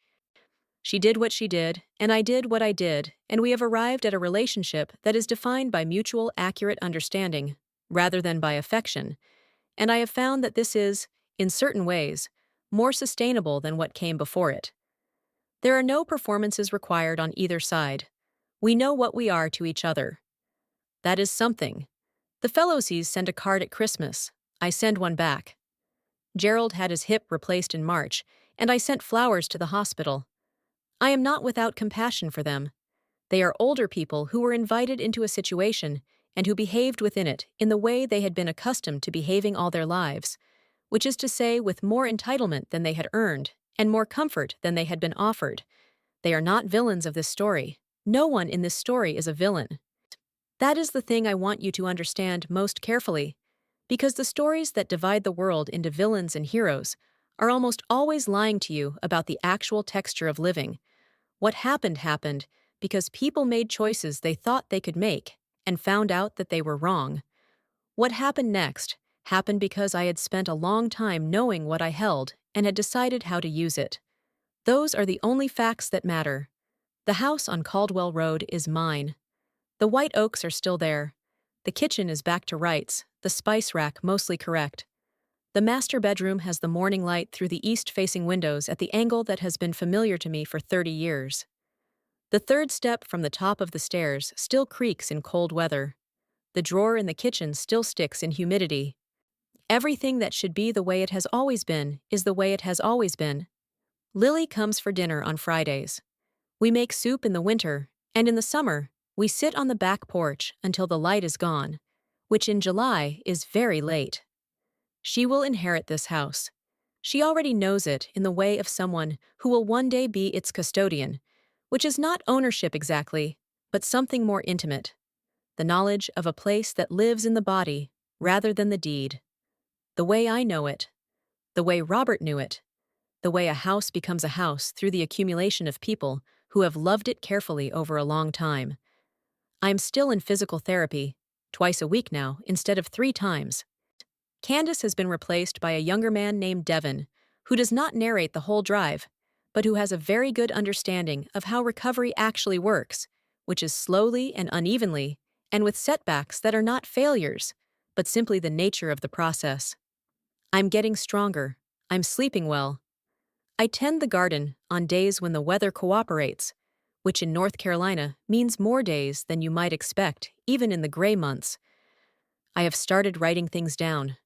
She did what she did, and I did what I did, and we have arrived at a relationship that is defined by mutual, accurate understanding, rather than by affection, and I have found that this is, in certain ways, more sustainable than what came before it. There are no performances required on either side. We know what we are to each other. That is something. The Fellowsies send a card at Christmas. I send one back. Gerald had his hip replaced in March, and I sent flowers to the hospital. I am not without compassion for them. They are older people who were invited into a situation and who behaved within it in the way they had been accustomed to behaving all their lives, which is to say with more entitlement than they had earned and more comfort than they had been offered. They are not villains of this story. No one in this story is a villain. That is the thing I want you to understand most carefully, because the stories that divide the world into villains and heroes are almost always lying to you about the actual texture of living. What happened because people made choices they thought they could make and found out that they were wrong. What happened next happened because I had spent a long time knowing what I held and had decided how to use it. Those are the only facts that matter. The house on Caldwell Road is mine. The white oaks are still there. The kitchen is back to rights, the spice rack mostly correct. The master bedroom has the morning light through the east-facing windows at the angle that has been familiar to me for 30 years. The third step from the top of the stairs still creaks in cold weather. The drawer in the kitchen still sticks in humidity. Everything that should be the way it has always been is the way it has always been. Lily comes for dinner on Fridays. We make soup in the winter, and in the summer, we sit on the back porch until the light is gone, which in July is very late. She will inherit this house. She already knows it in the way of someone who will one day be its custodian, which is not ownership exactly, but something more intimate. The knowledge of a place that lives in the body rather than the deed. The way I know it. The way Robert knew it. The way a house becomes a house through the accumulation of people who have loved it carefully over a long time. I am still in physical therapy, twice a week now instead of 3 times. Candace has been replaced by a younger man named Devon, who does not narrate the whole drive, but who has a very good understanding of how recovery actually works, which is slowly and unevenly, and with setbacks that are not failures, but simply the nature of the process. I'm getting stronger. I'm sleeping well. I tend the garden on days when the weather cooperates, which in North Carolina means more days than you might expect, even in the gray months. I have started writing things down,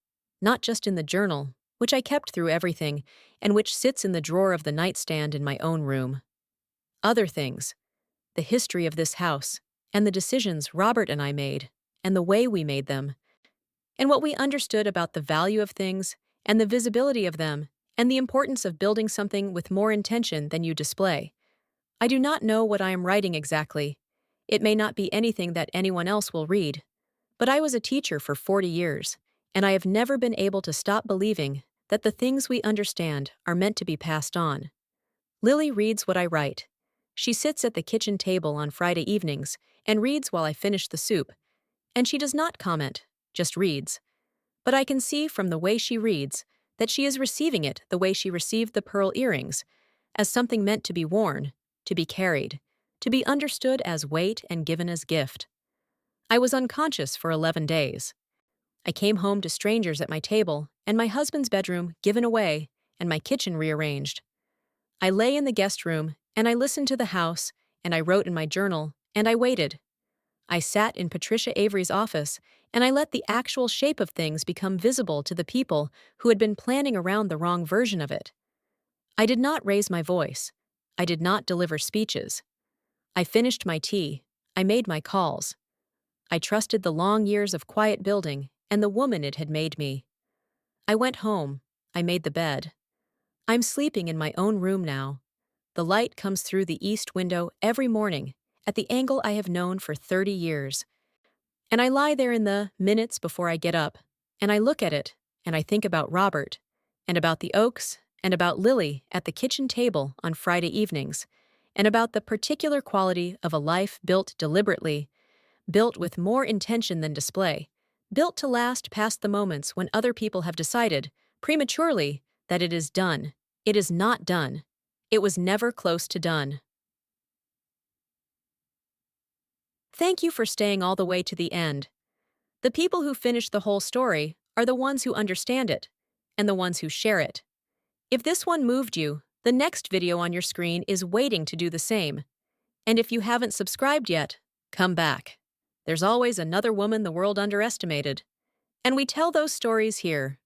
not just in the journal, which I kept through everything, and which sits in the drawer of the nightstand in my own room. Other things, the history of this house, and the decisions Robert and I made, and the way we made them, and what we understood about the value of things, and the visibility of them, and the importance of building something with more intention than you display. I do not know what I am writing exactly. It may not be anything that anyone else will read. But I was a teacher for 40 years, and I have never been able to stop believing that the things we understand are meant to be passed on. Lily reads what I write. She sits at the kitchen table on Friday evenings and reads while I finish the soup, and she does not comment, just reads. But I can see from the way she reads that she is receiving it the way she received the pearl earrings, as something meant to be worn, to be carried, to be understood as weight and given as gift. I was unconscious for 11 days. I came home to strangers at my table, and my husband's bedroom given away, and my kitchen rearranged. I lay in the guest room, and I listened to the house, and I wrote in my journal, and I waited. I sat in Patricia Avery's office, and I let the actual shape of things become visible to the people who had been planning around the wrong version of it. I did not raise my voice. I did not deliver speeches. I finished my tea. I made my calls. I trusted the long years of quiet building and the woman it had made me. I went home. I made the bed. I'm sleeping in my own room now. The light comes through the east window every morning at the angle I have known for 30 years. And I lie there in the minutes before I get up, and I look at it, and I think about Robert, and about the oaks, and about Lily at the kitchen table on Friday evenings, and about the particular quality of a life built deliberately, built with more intention than display, built to last past the moments when other people have decided, prematurely, that it is done. It is not done. It was never close to done. Thank you for staying all the way to the end. The people who finish the whole story are the ones who understand it, and the ones who share it. If this one moved you, the next video on your screen is waiting to do the same. And if you haven't subscribed yet, come back. There's always another woman the world underestimated. And we tell those stories here.